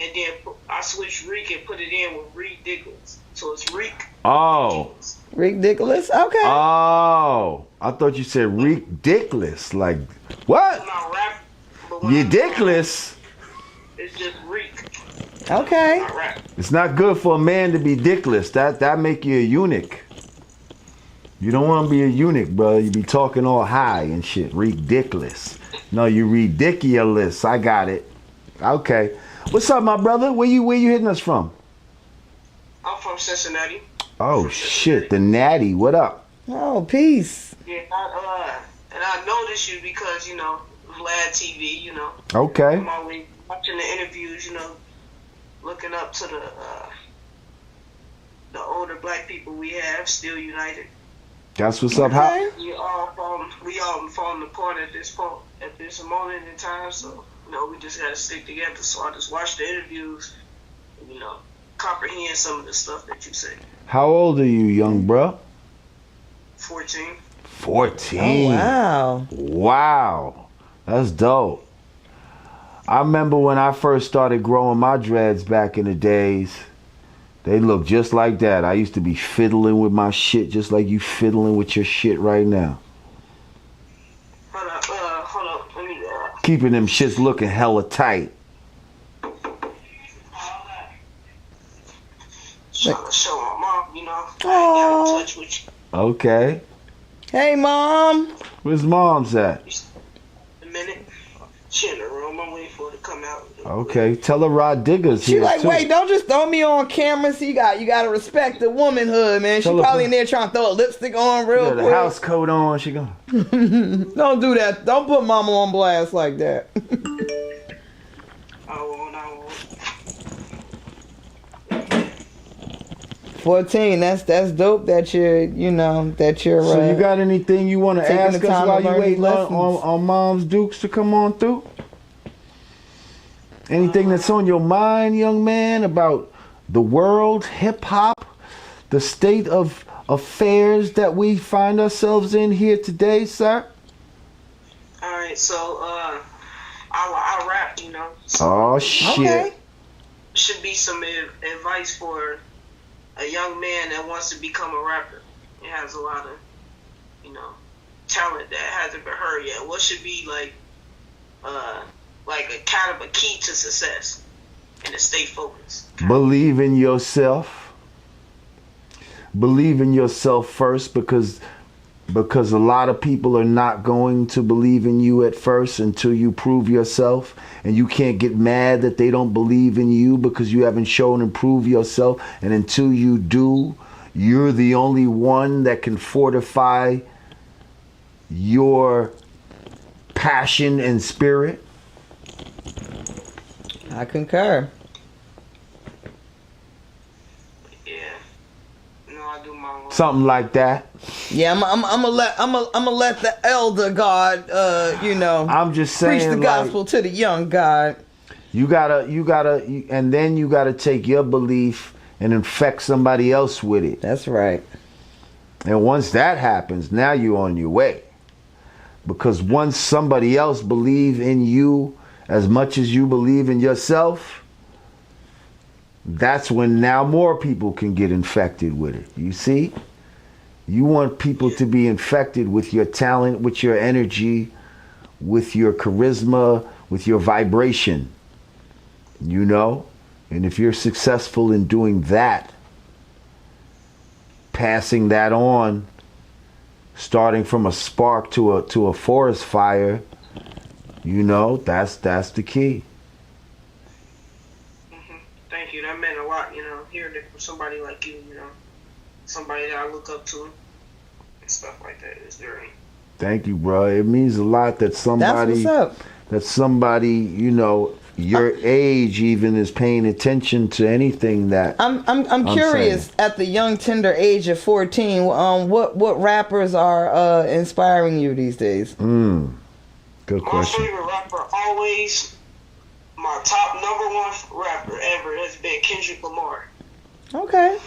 and then I switched Reek and put it in with Ridiculous. So it's Reek. Oh. Ridiculous? Okay. Oh. I thought you said ridiculous. Like, what? I'm not rap. Ridiculous? It's just Reek. Okay. Not rap. It's not good for a man to be dickless. That make you a eunuch. You don't want to be a eunuch, brother. You be talking all high and shit. Ridiculous. No, you ridiculous. I got it. Okay. What's up, my brother? Where you hitting us from? I'm from Cincinnati. Oh shit, the Natty. What up? Oh, peace. Yeah, and I noticed you because, you know, Vlad TV, you know. Okay. I'm always watching the interviews, you know, looking up to the older black people we have, still united. That's what's up. How? We all falling apart at this point. at this moment in time. So, we just got to stick together. So I just watch the interviews and, comprehend some of the stuff that you say. How old are you, young bro? 14. 14. Oh, wow. Wow. That's dope. I remember when I first started growing my dreads back in the days, they looked just like that. I used to be fiddling with my shit just like you fiddling with your shit right now. Hold up. Let me, Keeping them shits looking hella tight. Trying to show my mom, I ain't got in touch with you. Okay. Hey, Mom. Where's Mom's at? A minute. She in the room. I'm waiting for her to come out. Okay. Tell her Rah Digga's She here like, too. wait, don't just throw me on camera. So you got to respect the womanhood, man. She Tell her probably in there trying to throw a lipstick on real the quick. house coat on. She going. Don't do that. Don't put Mama on blast like that. I won't. 14. That's dope. That you're. So you got anything you want to taking ask the us time while to you learn waiting lessons. on Mom's Dukes to come on through? Anything that's on your mind, young man, about the world, hip hop, the state of affairs that we find ourselves in here today, sir? All right, so I rap, So Oh shit! Okay. should be some advice for a young man that wants to become a rapper. It has a lot of, talent that hasn't been heard yet. What should be like a kind of a key to success and to stay focused? Believe in yourself. Believe in yourself first, because a lot of people are not going to believe in you at first until you prove yourself, and you can't get mad that they don't believe in you because you haven't shown and proved yourself. And until you do, you're the only one that can fortify your passion and spirit. I concur. I do my own. Something like that. Yeah, I'm gonna let the elder God, I'm just saying, preach the gospel to the young God. You gotta, and then you gotta take your belief and infect somebody else with it. That's right. And once that happens, now you're on your way. Because once somebody else believes in you as much as you believe in yourself, that's when now more people can get infected with it. You see? You want people to be infected with your talent, with your energy, with your charisma, with your vibration. And if you're successful in doing that, passing that on, starting from a spark to a forest fire, that's the key. Thank you. That meant a lot, hearing it from somebody like you, somebody that I look up to and stuff like that. It's very. Thank you, bro. It means a lot that somebody, That's what's up. Your age even is paying attention to anything that I'm curious saying. at the young tender age of 14, what rappers are inspiring you these days? Good My question. favorite rapper always, my top number 1 rapper ever has been Kendrick Lamar. Okay.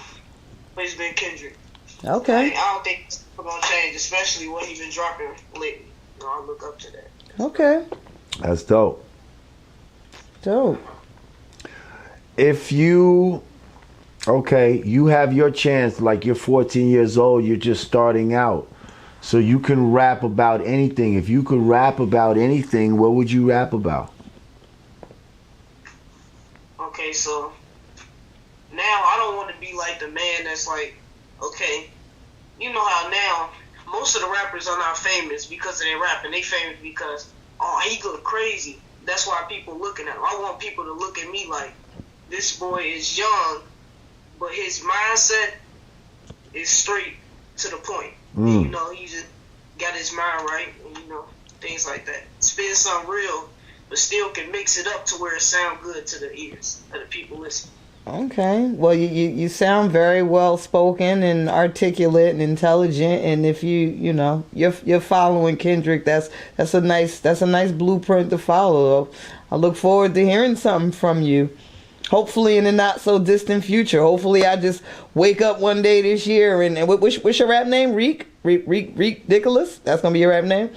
It's been Kendrick. Okay. I don't think it's gonna change, especially what he's been dropping lately. I look up to that. Okay. That's dope. Dope. If you have your chance, like you're 14 years old, you're just starting out. So you can rap about anything. If you could rap about anything, what would you rap about? Okay, so now I don't want to be like the man that's like, okay, you know how now most of the rappers are not famous because of their rapping. They famous because, oh, he look crazy. That's why people looking at him. I want people to look at me like, this boy is young, but his mindset is straight to the point. And, he just got his mind right, and things like that. Spit something real, but still can mix it up to where it sound good to the ears of the people listening. Okay. Well, you sound very well spoken and articulate and intelligent, and if you're following Kendrick, that's a nice blueprint to follow. I look forward to hearing something from you. Hopefully in the not so distant future. Hopefully I just wake up one day this year and what's your rap name? Reek Dickless? That's gonna be your rap name?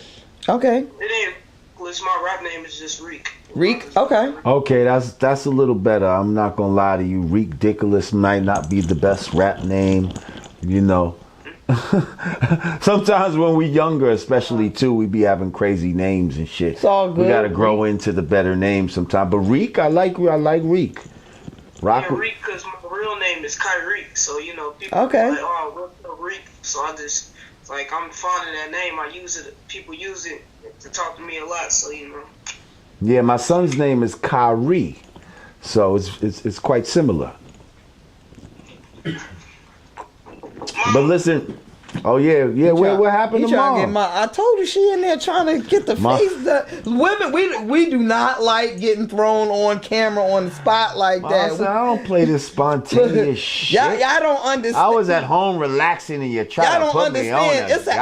Okay. It ain't. My rap name is just Reek. Reek? Okay. Okay, that's a little better. I'm not gonna lie to you. Ridiculous might not be the best rap name, you know. Sometimes when we younger, especially too, we be having crazy names and shit. It's all good. We gotta grow into the better names sometimes. But Reek, I like Reek. Rock yeah, Reek, because my real name is Kyreek, so people are like, oh, what's Reek? So I just I'm fond of that name. I use it. People use it to talk to me a lot. So Yeah, my son's name is Kyrie, so it's quite similar. But listen, oh yeah, what happened to Mom? I told you she in there trying to get the face. Women, we do not like getting thrown on camera on the spot like that. I don't play this spontaneous shit. Y'all don't understand. I was at home relaxing and you try to put me on a It's an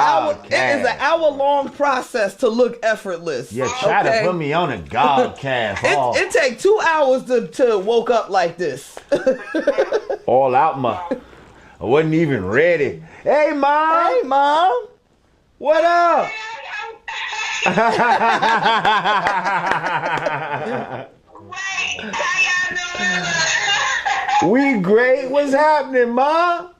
hour-long process to look effortless. You try to put me on a Godcast. It take 2 hours to woke up like this. All out I wasn't even ready. Hey, Mom. Hey, Mom. What up? We great. What's happening, Mom?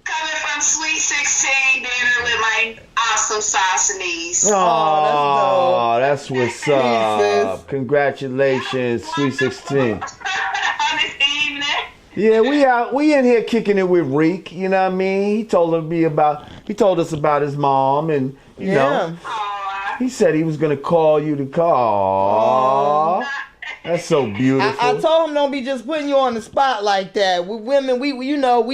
Coming from Sweet 16 dinner with my awesome Saucinese. Oh, that's what's up. Congratulations, Sweet 16. Yeah, we in here kicking it with Reek, you know what I mean? He told us about his mom and you know. He said he was gonna call you to call. That's so beautiful. I told him don't be just putting you on the spot like that. We women, we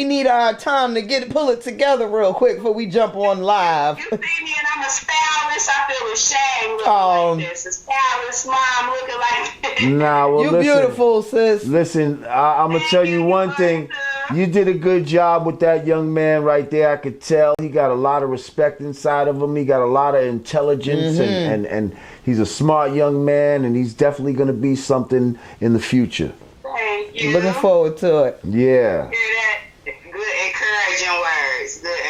need our time to pull it together real quick before we jump on live. You see me and I'm a stylist. I feel ashamed looking like this. A stylist mom looking like this. Nah, well, you beautiful, sis. Listen, I'm gonna tell you one thing. You did a good job with that young man right there. I could tell he got a lot of respect inside of him. He got a lot of intelligence and he's a smart young man, and he's definitely going to be something in the future. Thank you. Looking forward to it. Yeah. Hear that? Good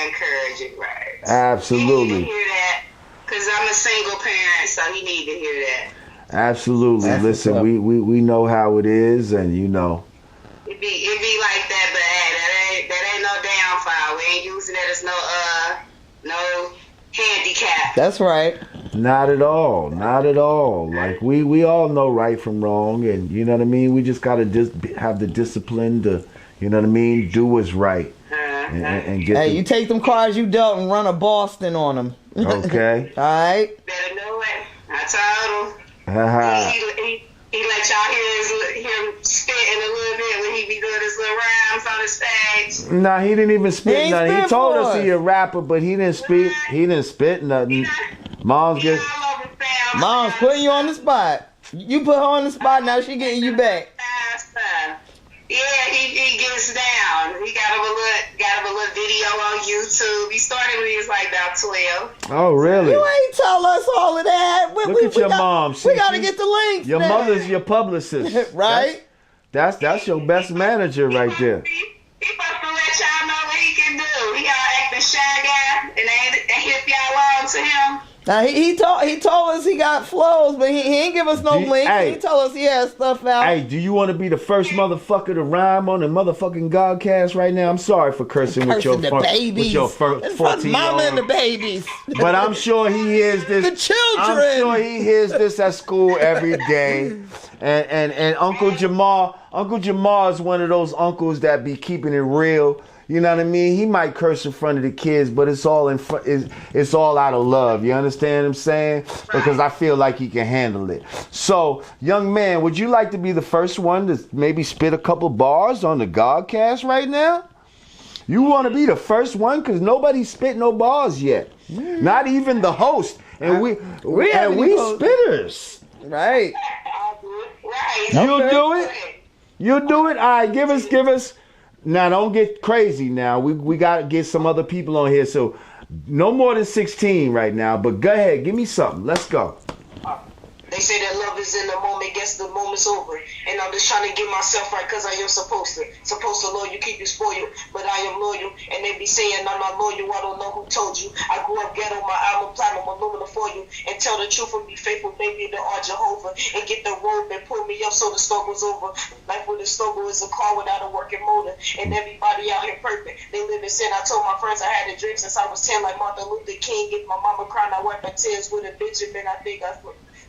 encouraging words. Absolutely. He need to hear that because I'm a single parent, so he need to hear that. Absolutely. Listen, we know how it is, and you know. It be like that, but hey, that ain't no downfall. We ain't using it as no handicap. That's right. Not at all. Not at all. Like we all know right from wrong, and you know what I mean. We just gotta have the discipline to, you know what I mean, do what's right. And get. Hey, you take them cards you dealt and run a Boston on them. Okay. All right. Better know it. I told him. He let y'all hear him spitting a little bit when he be doing his little rhymes on the stage. Nah, he didn't even spit nothing. He told us he a rapper, but he didn't spit. He didn't spit nothing. Mom's putting you on the spot. You put her on the spot. Now she getting you back. Yeah, he gets down. He got him a little video on YouTube. He started when he was like about 12. Oh, really? You ain't tell us all of that. Look at your mom. We got to get the links. Your mother's your publicist. Right? That's your best manager right there. He supposed to let y'all know what he can do. He all acting shy guy, and they hip y'all on to him. Now he told us he got flows, but he ain't give us no links. He told us he had stuff out. Hey, do you want to be the first motherfucker to rhyme on the motherfucking Godcast right now? I'm sorry for cursing with your babies. With your 14-year-old. Mama and the babiis. But I'm sure he hears this. The children. I'm sure he hears this at school every day. And Uncle Jamar is one of those uncles that be keeping it real. You know what I mean? He might curse in front of the kids, but it's all it's all out of love. You understand what I'm saying? Because I feel like he can handle it. So, young man, would you like to be the first one to maybe spit a couple bars on the Godcast right now? You want to be the first one? Because nobody spit no bars yet. Not even the host. And we spitters. Right. Right. You'll do it? You do it? All right, give us. Now, don't get crazy now. We got to get some other people on here. So, no more than 16 right now. But go ahead. Give me something. Let's go. They say that love is in the moment, guess the moment's over. And I'm just trying to get myself right because I am supposed to. Supposed to love you, keep you spoiled, but I am loyal. And they be saying I'm not loyal, I don't know who told you. I grew up ghetto, my album platinum, aluminum for you. And tell the truth and be faithful, baby, to our Jehovah. And get the robe and pull me up so the struggle's over. Life with a struggle is a car without a working motor. And everybody out here perfect. They live in sin. I told my friends I had a dream since I was 10 like Martin Luther King. If my mama crying, I wipe her tears with a bitch, and then I think I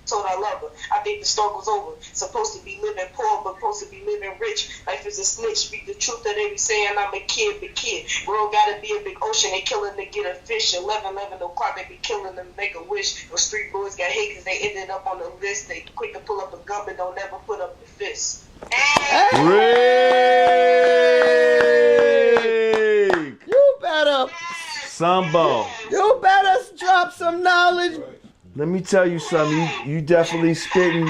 told I love her. I think the struggle's over. Supposed to be living poor, but supposed to be living rich. Life is a snitch. Speak the truth that they be saying I'm a kid, big kid. World gotta be a big ocean. They killing to get a fish. 11 o'clock, they be killing them, make a wish. Those street boys got hate because they ended up on the list. They quick to pull up a gun, but don't never put up the fist. Rick! You better. Sambo. You better drop some knowledge. Let me tell you something. You definitely spitting.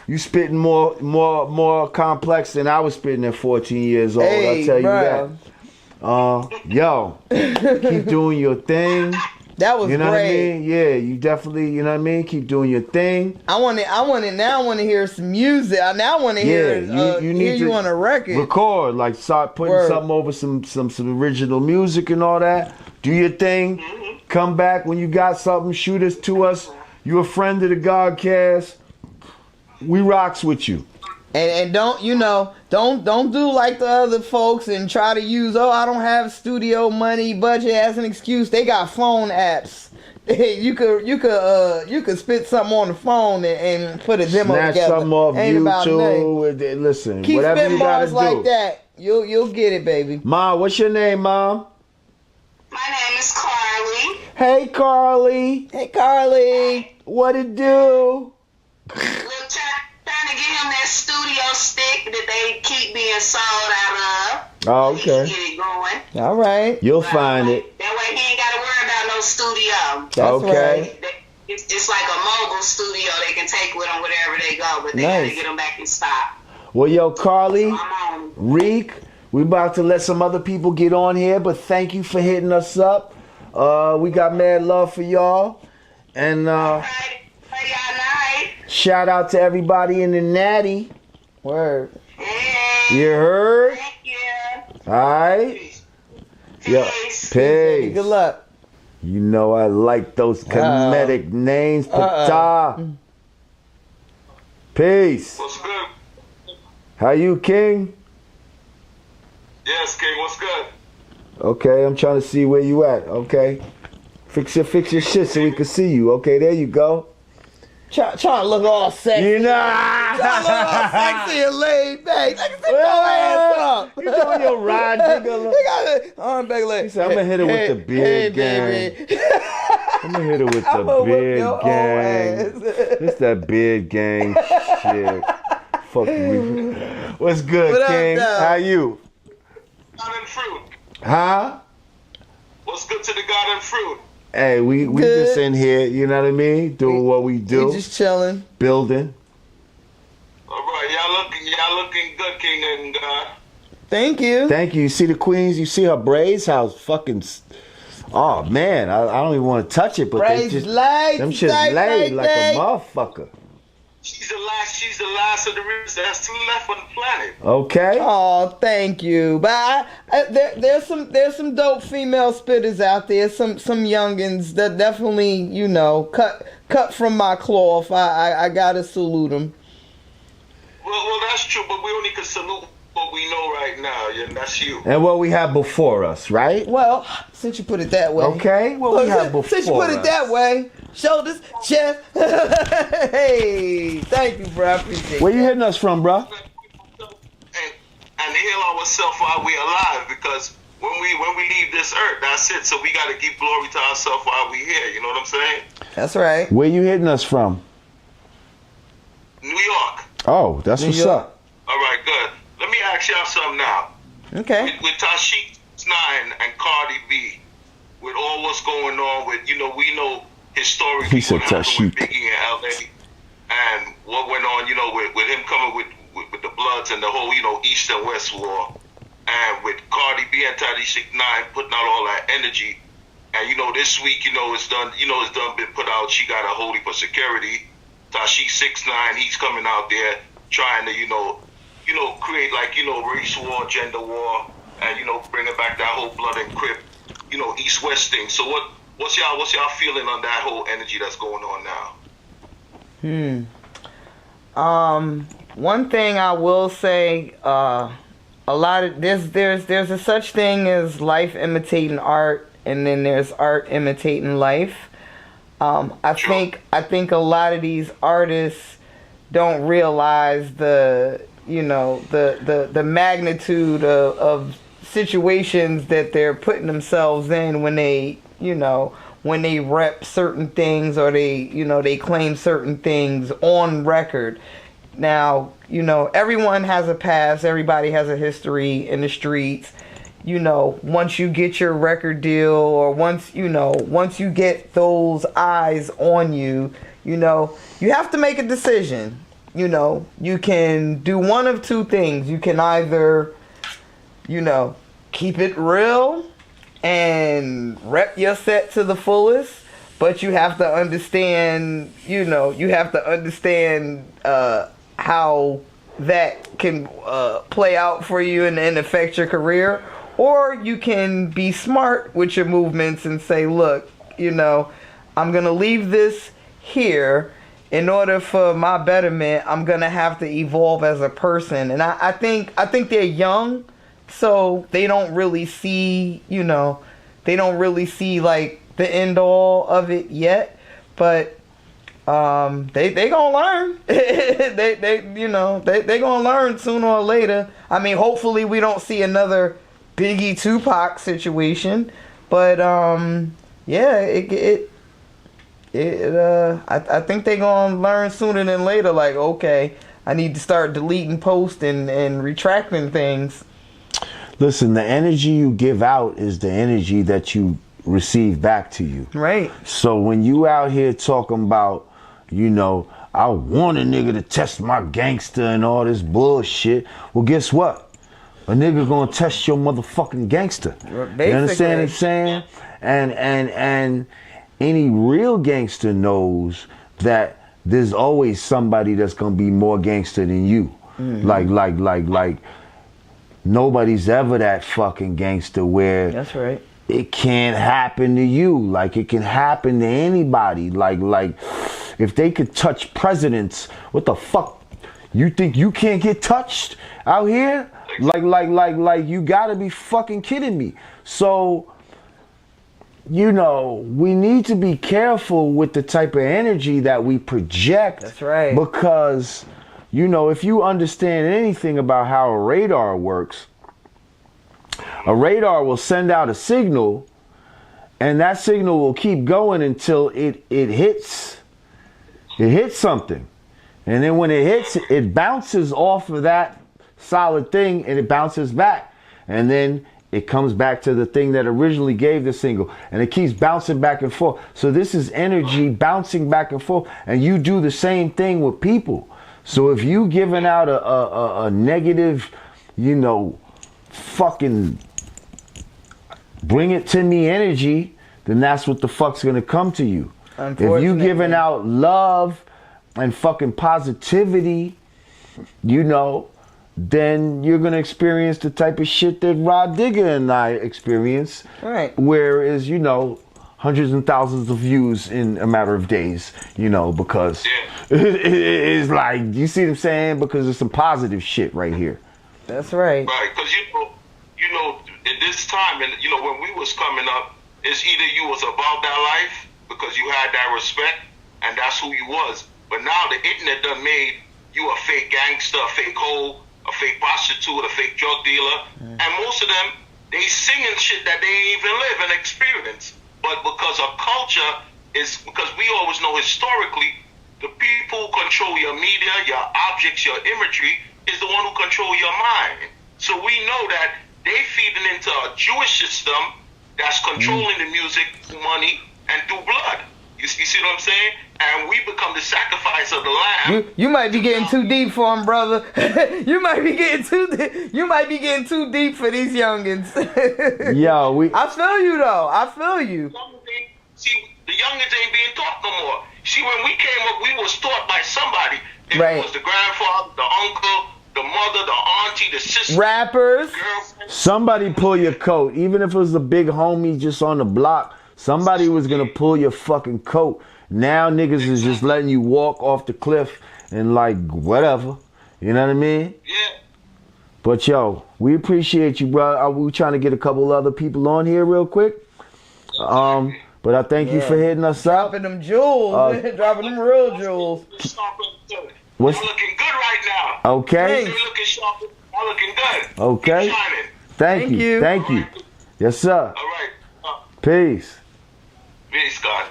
You spitting more complex than I was spitting at 14 years old. Hey, I'll tell you bro. that. Yo, keep doing your thing. That was You know great. what I mean? Yeah, you definitely. You know what I mean? Keep doing your thing. I want to hear some music. Now I want to hear you need hear you to on a record. Record, like start putting Word. something over some original music and all that. Do your thing. Come back when you got something. Shoot us to us. You a friend of the Godcast. We rocks with you. And don't do like the other folks and try to use I don't have studio money budget as an excuse. They got phone apps. You could spit something on the phone and put a demo Snatch together. something off Ain't about YouTube. Listen, keep whatever spitting you gotta bars like do. that. You'll get it, baby. Mom, what's your name, Mom? My name is Carly. Hey, Carly. Hey, Carly. What it do? Look, trying to get him that studio stick that they keep being sold out of. Oh, He can okay. get it going. All right. You'll find it. That way he ain't got to worry about no studio. That's Okay. right. It's like a mobile studio they can take with them wherever they go, but they got Nice. to get them back in stock. Well, yo, Carly, I'm on. Reek, we about to let some other people get on here, but thank you for hitting us up. We got mad love for y'all. And Hey, y'all night. shout out to everybody in the Natty. Word. Hey. You heard? Thank you. All right. Peace. Yeah. Peace. Peace. Good luck. You know I like those comedic names. Pata. Peace. What's good? How you, King? Yes, King, what's good? Okay, I'm trying to see where you at. Okay. Fix your shit so we can see you. Okay, there you go. Trying to look all sexy. You know. Trying to look all sexy and laid back. Like, sit your ass up. You doing your Rah Digga. They got it. Arm back leg. He said, I'm gonna hit her with the big gang. baby. I'm gonna hit her with I'ma the whip big your gang. old ass. It's that big gang shit. Fuck me. What's good, What up, King? dog? How you? Garden fruit. Huh? What's good to the garden fruit? Hey, we Good. just in here, you know what I mean? Doing what we do. We just chilling. Building. All right, y'all looking good, King, and Thank you. Thank you. You see the queens? You see her braids? How fucking... Oh, man. I don't even want to touch it, but they Braids just... laid, Them shit's tight, laid like tight. a motherfucker. she's the last of the rivers that's still left on the planet. Okay? Oh, thank you. But there's some dope female spitters out there. Some youngins that definitely cut from my cloth. I gotta salute them. Well, that's true, but we only can salute what we know right now, yeah, and that's you. And what we had before us, right? Well, since you put it that way. Okay? What we had before Since you put it us. that way, shoulders, chest. Hey, thank you, bro. I appreciate Where it. you hitting us from, bro? And heal ourselves while we're alive, because when we leave this earth, that's it. So we got to give glory to ourselves while we're here. You know what I'm saying? That's right. Where you hitting us from? New York. Oh, that's New what's York. up. All right, good. Let me ask y'all something now. Okay. With Tashik 9 and Cardi B, with all what's going on with, we know historically He said what happened with Tashik. Biggie in LA and what went on, with him coming with the Bloods and the whole, East and West war. And with Cardi B and Tati 69 putting out all that energy. And, this week, it's done, been put out. She got a holy for security. Tashi 69, he's coming out there trying to, create race war, gender war, and, bringing back that whole blood and crip, East-West thing. So what's y'all feeling on that whole energy that's going on now? One thing I will say, a lot of there's a such thing as life imitating art, and then there's art imitating life. I think a lot of these artists don't realize the magnitude of situations that they're putting themselves in when they rep certain things, or they claim certain things on record. Now, everyone has a past, everybody has a history in the streets. Once you get your record deal, or once you get those eyes on you, you have to make a decision. You can do one of two things. You can either, keep it real and rep your set to the fullest, but you have to understand, how that can play out for you and affect your career. Or you can be smart with your movements and say, look, I'm going to leave this here. In order for my betterment, I'm going to have to evolve as a person. And I think they're young, so they don't really see, like the end all of it yet. But they gonna learn. they gonna learn sooner or later. I mean, hopefully we don't see another Biggie Tupac situation, but I think they gonna learn sooner than later. Like, okay, I need to start deleting posts and retracting things. Listen, the energy you give out is the energy that you receive back to you. Right. So when you out here talking about, I want a nigga to test my gangster and all this bullshit, well, guess what? A nigga gonna test your motherfucking gangster. Basically. You understand what I'm saying? And any real gangster knows that there's always somebody that's gonna be more gangster than you. Mm-hmm. Like nobody's ever that fucking gangster where that's right. It can't happen to you. Like it can happen to anybody. Like if they could touch presidents, what the fuck? You think you can't get touched out here? Like you gotta be fucking kidding me. So, we need to be careful with the type of energy that we project. That's right. Because, if you understand anything about how a radar works, a radar will send out a signal, and that signal will keep going until it hits something. And then when it hits, it bounces off of that solid thing, and it bounces back, and then it comes back to the thing that originally gave the signal, and it keeps bouncing back and forth. So this is energy bouncing back and forth, and you do the same thing with people. So if you giving out a negative, fucking bring it to me energy, then that's what the fuck's gonna come to you. If you giving out love and fucking positivity, then you're going to experience the type of shit that Rah Digga and I experience. Right. Whereas, hundreds and thousands of views in a matter of days, because it's like, you see what I'm saying? Because there's some positive shit right here. That's right. Right, because, at this time, and, when we was coming up, it's either you was about that life because you had that respect, and that's who you was. But now the internet done made you a fake gangster, a fake hoe, a fake prostitute, a fake drug dealer, and most of them, they singing shit that they ain't even live and experience. But because of culture, because we always know historically, the people who control your media, your objects, your imagery, is the one who control your mind. So we know that they feeding into a Jewish system that's controlling the music, money, and through blood. You see what I'm saying? And we become the sacrifice of the lamb. You might be getting too deep for him, brother. You might be getting too deep for these youngins. Yo, I feel you though. I feel you. See, the youngins ain't being taught no more. See, when we came up, we was taught by somebody. It Right. was the grandfather, the uncle, the mother, the auntie, the sister, Rappers. girlfriend. somebody pull your coat. Even if it was a big homie just on the block, somebody was gonna pull your fucking coat. Now niggas is just letting you walk off the cliff and like whatever. You know what I mean? Yeah. But yo, we appreciate you, bro. We trying to get a couple other people on here real quick. But I thank you for hitting us up. Dropping them jewels. Dropping them real jewels. What's- You're looking good right now. Okay. You're looking sharp. You're looking good. Okay. Keep shining. Thank you. Thank you. Yes, sir. All right. Peace. Peace, God.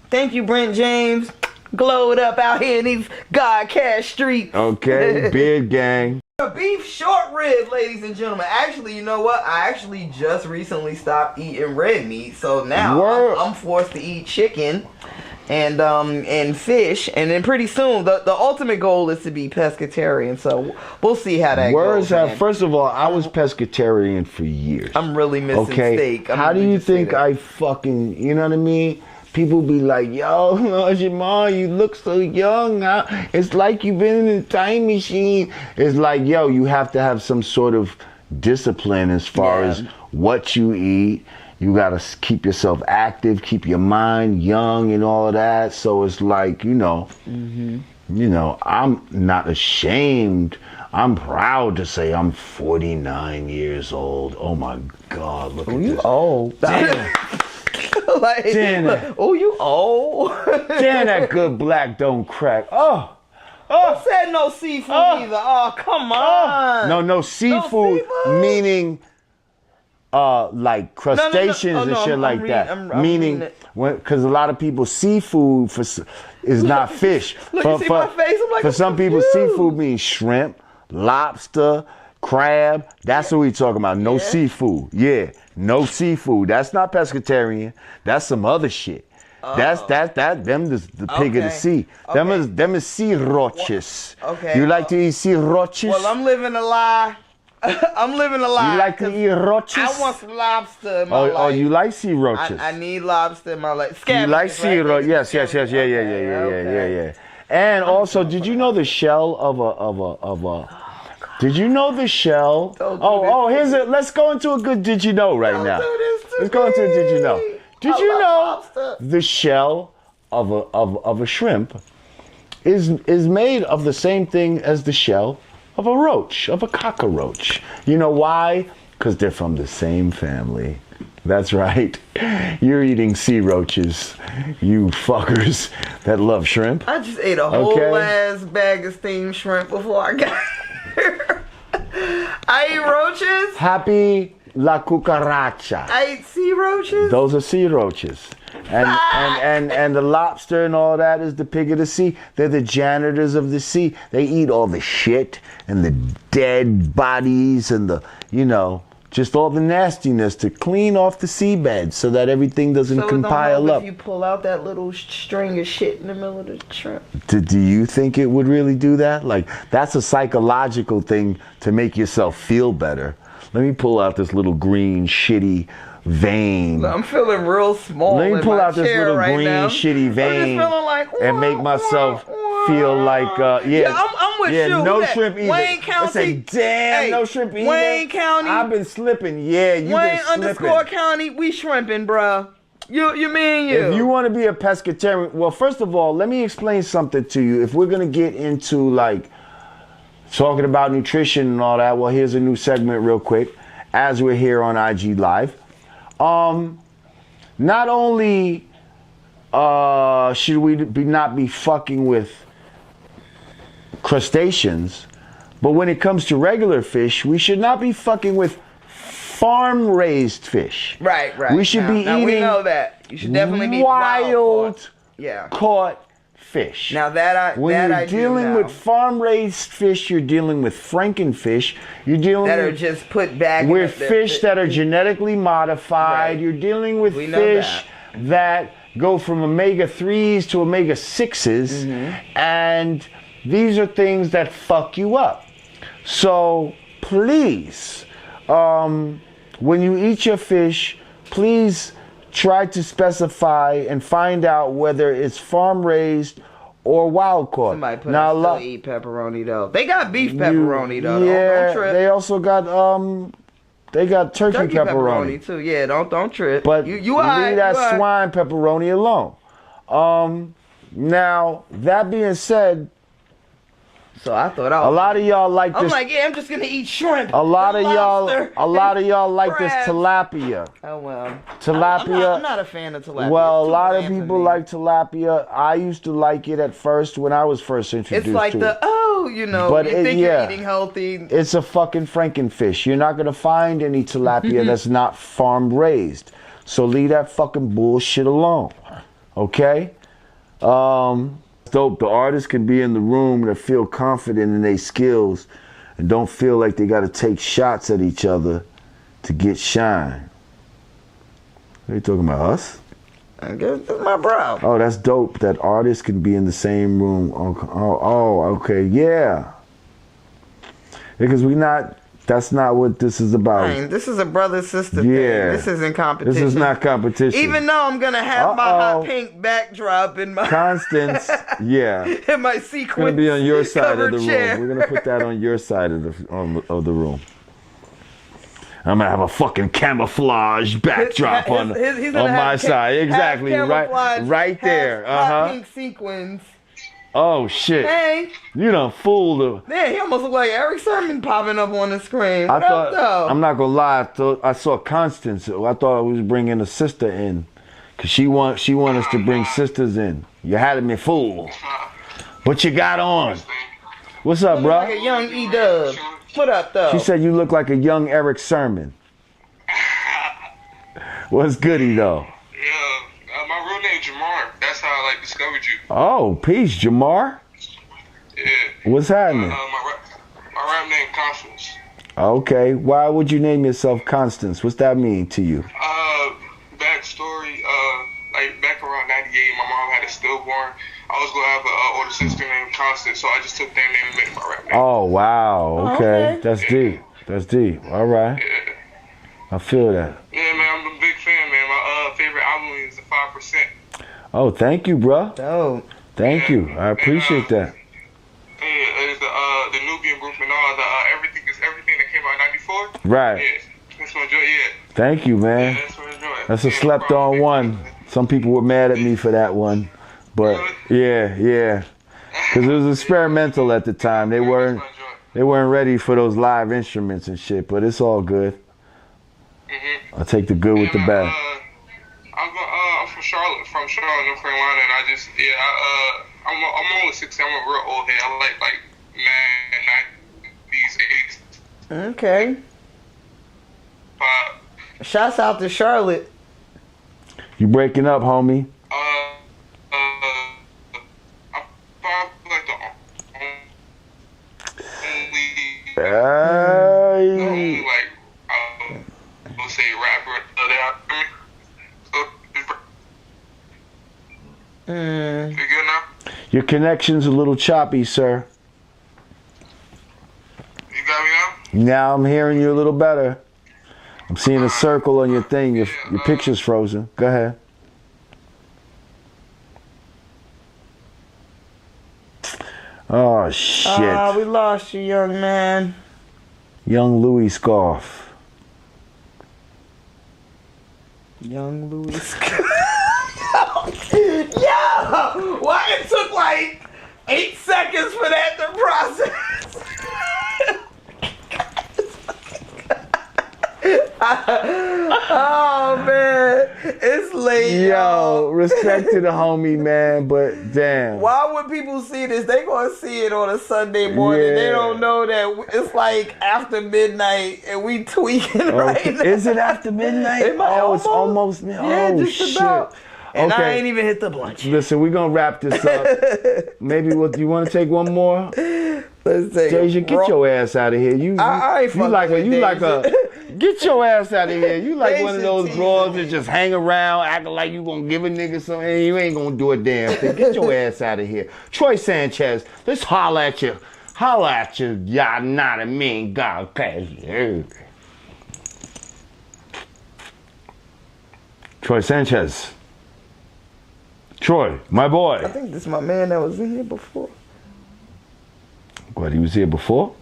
Thank you, Brent James. Glowed up out here in these Godcast streets. Okay. Beard gang. A beef short rib, ladies and gentlemen. Actually, you know what? I actually just recently stopped eating red meat, so now I'm forced to eat chicken and fish, and then pretty soon the ultimate goal is to be pescatarian. So we'll see how that goes. First of all, I was pescatarian for years. I'm really missing steak. How do you think I fucking? You know what I mean? People be like, yo, Jamar, you look so young. It's like you've been in a time machine. It's like, yo, you have to have some sort of discipline as far as what you eat. You got to keep yourself active, keep your mind young and all of that. So it's like, you know, I'm not ashamed. I'm proud to say I'm 49 years old. Oh, my God. Look at this. You old. Damn. Like, Damn. oh, you old. Damn, that good black don't crack. Oh. Who said no seafood either? Oh, come on. No seafood, meaning like crustaceans and shit like that. Meaning, because a lot of people, seafood is not fish. Look, you see my face? I'm like, for some people, seafood means shrimp, lobster, crab. That's what we talking about. No seafood. Yeah, no seafood. That's not pescatarian. That's some other shit. That's them the pig of the sea. Them is sea roaches. Okay. You like to eat sea roaches? Well, I'm living a lie. I'm living a lie. You like to eat roaches? I want some lobster in my life. Oh, you like sea roaches? I need lobster in my life. You like sea roaches? Yes. Yeah. And also, did you know the shell of a? Did you know the shell? Let's go into a good did you know right now. Let's go into a did you know. Did you know the shell of a shrimp is made of the same thing as the shell of a roach, of a cockroach? You know why? Because they're from the same family. That's right. You're eating sea roaches, you fuckers that love shrimp. I just ate a whole ass bag of steamed shrimp before I got here. I eat roaches. Happy la cucaracha. I eat sea roaches. Those are sea roaches. And the lobster and all that is the pig of the sea. They're the janitors of the sea. They eat all the shit and the dead bodies and the, just all the nastiness to clean off the seabed so that everything doesn't compile up. If you pull out that little string of shit in the middle of the shrimp. Do you think it would really do that? Like, that's a psychological thing to make yourself feel better. Let me pull out this little green shitty vein. I'm feeling real small. Let me pull out this little right green now. shitty vein I'm just like, and make myself feel like I'm with you. No shrimp either. Wayne County. Say, damn, no shrimp either. Wayne County. I've been slipping. Yeah, you've been slipping. Wayne _County. We shrimping, bruh. You mean you? If you want to be a pescatarian, well, first of all, let me explain something to you. If we're gonna get into like talking about nutrition and all that, well, here's a new segment real quick as we're here on IG Live. Not only should we not be fucking with crustaceans, but when it comes to regular fish, we should not be fucking with farm-raised fish. Right. We should be eating. We know that. You should definitely be wild caught fish. Now when you're dealing with farm-raised fish, you're dealing with frankenfish. You're dealing that are just put back with fish that are genetically modified. Right. You're dealing with fish that go from omega-3s to omega-6s, and these are things that fuck you up. So please, when you eat your fish, please try to specify and find out whether it's farm raised or wild caught. Somebody put still eat pepperoni though. They got beef pepperoni though. Yeah, don't trip. they also got turkey pepperoni too. Yeah, don't trip. But you leave that swine pepperoni alone. Now that being said, so I thought a lot of y'all like this. I'm like, yeah, I'm just gonna eat shrimp. A lot of y'all like this tilapia. Oh well. Tilapia. I'm not a fan of tilapia. Well, a lot of people like tilapia. I used to like it at first when I was first introduced to it. It's like but you think you're eating healthy. It's a fucking frankenfish. You're not gonna find any tilapia that's not farm raised. So leave that fucking bullshit alone. Okay? Dope. The artists can be in the room that feel confident in their skills and don't feel like they got to take shots at each other to get shine. Are you talking about us? I guess that's my bro. Oh, that's dope. That artists can be in the same room. Okay. Yeah. Because that's not what this is about. This is a brother-sister thing. This isn't competition. This is not competition. Even though I'm going to have my hot pink backdrop in my... Constance, yeah. In my sequence. It's going to be on your side of the chair. room. We're going to put that on your side of the room. I'm going to have a fucking camouflage backdrop on my side. Exactly. Right there. Hot pink sequins. Oh, shit. Hey. You done fooled him. Yeah, he almost looked like Eric Sermon popping up on the screen. What up, though? I'm not going to lie. I saw Constance. I thought I was bringing a sister in. Because she want us to bring sisters in. You had me fooled. What you got on? What's up, bro? Like a young E-Dub. What up, though? She said you look like a young Eric Sermon. What's goody, though? Yeah, my real name Jamar. That's how I discovered you. Oh, peace, Jamar. Yeah. What's happening? My rap name Constance. Okay. Why would you name yourself Constance? What's that mean to you? Backstory. Back around '98, my mom had a stillborn. I was gonna have an older sister named Constance, so I just took that name and made it my rap name. Oh wow. Okay. That's deep. That's deep. All right. Yeah. I feel that. Yeah, man. I'm a big fan, man. My favorite album is the 5%. Oh, thank you, bro. Oh. Thank you. I appreciate that. Yeah, it's the Nubian group and all the everything is everything that came out in '94. Right. Yeah. That's my joy. Yeah. Thank you, man. Yeah, that's my joy. That's a slept on one. Some people were mad at me for that one, but yeah, because it was experimental at the time. They weren't ready for those live instruments and shit. But it's all good. I'll take the good with the bad. I'm from Charlotte, North Carolina, and I'm only 16. I'm a real old head. I like 90s, 80s. Okay. Shouts out to Charlotte. You breaking up, homie? I'm probably like the only let's say rapper You good now? Your connection's a little choppy, sir. You got me now? Now I'm hearing you a little better. I'm seeing a circle on your thing. Your picture's frozen. Go ahead. Oh, shit. We lost you, young man. Young Louis Scarf. Young Louis Scarf. Yo! Why it took like 8 seconds for that to process? Oh man, it's late. Yo, respect to the homie, man, but damn. Why would people see this? They gonna see it on a Sunday morning. Yeah. They don't know that it's like after midnight and we tweaking right now. Is it after midnight? It's almost yeah, oh just shit. About. And okay. I ain't even hit the blunt yet. Listen, we're gonna wrap this up. Maybe you want to take one more? Let's take Deja, get your ass out of here. You like a Get your ass out of here. You like one of those Patient broads team. that just hang around acting like you gonna give a nigga something and you ain't gonna do a damn thing. Get your ass out of here. Troy Sanchez, let's holler at you. Holla at you, Yanadameen Godcast. Troy Sanchez. Troy, my boy. I think this is my man that was in here before. What, he was here before?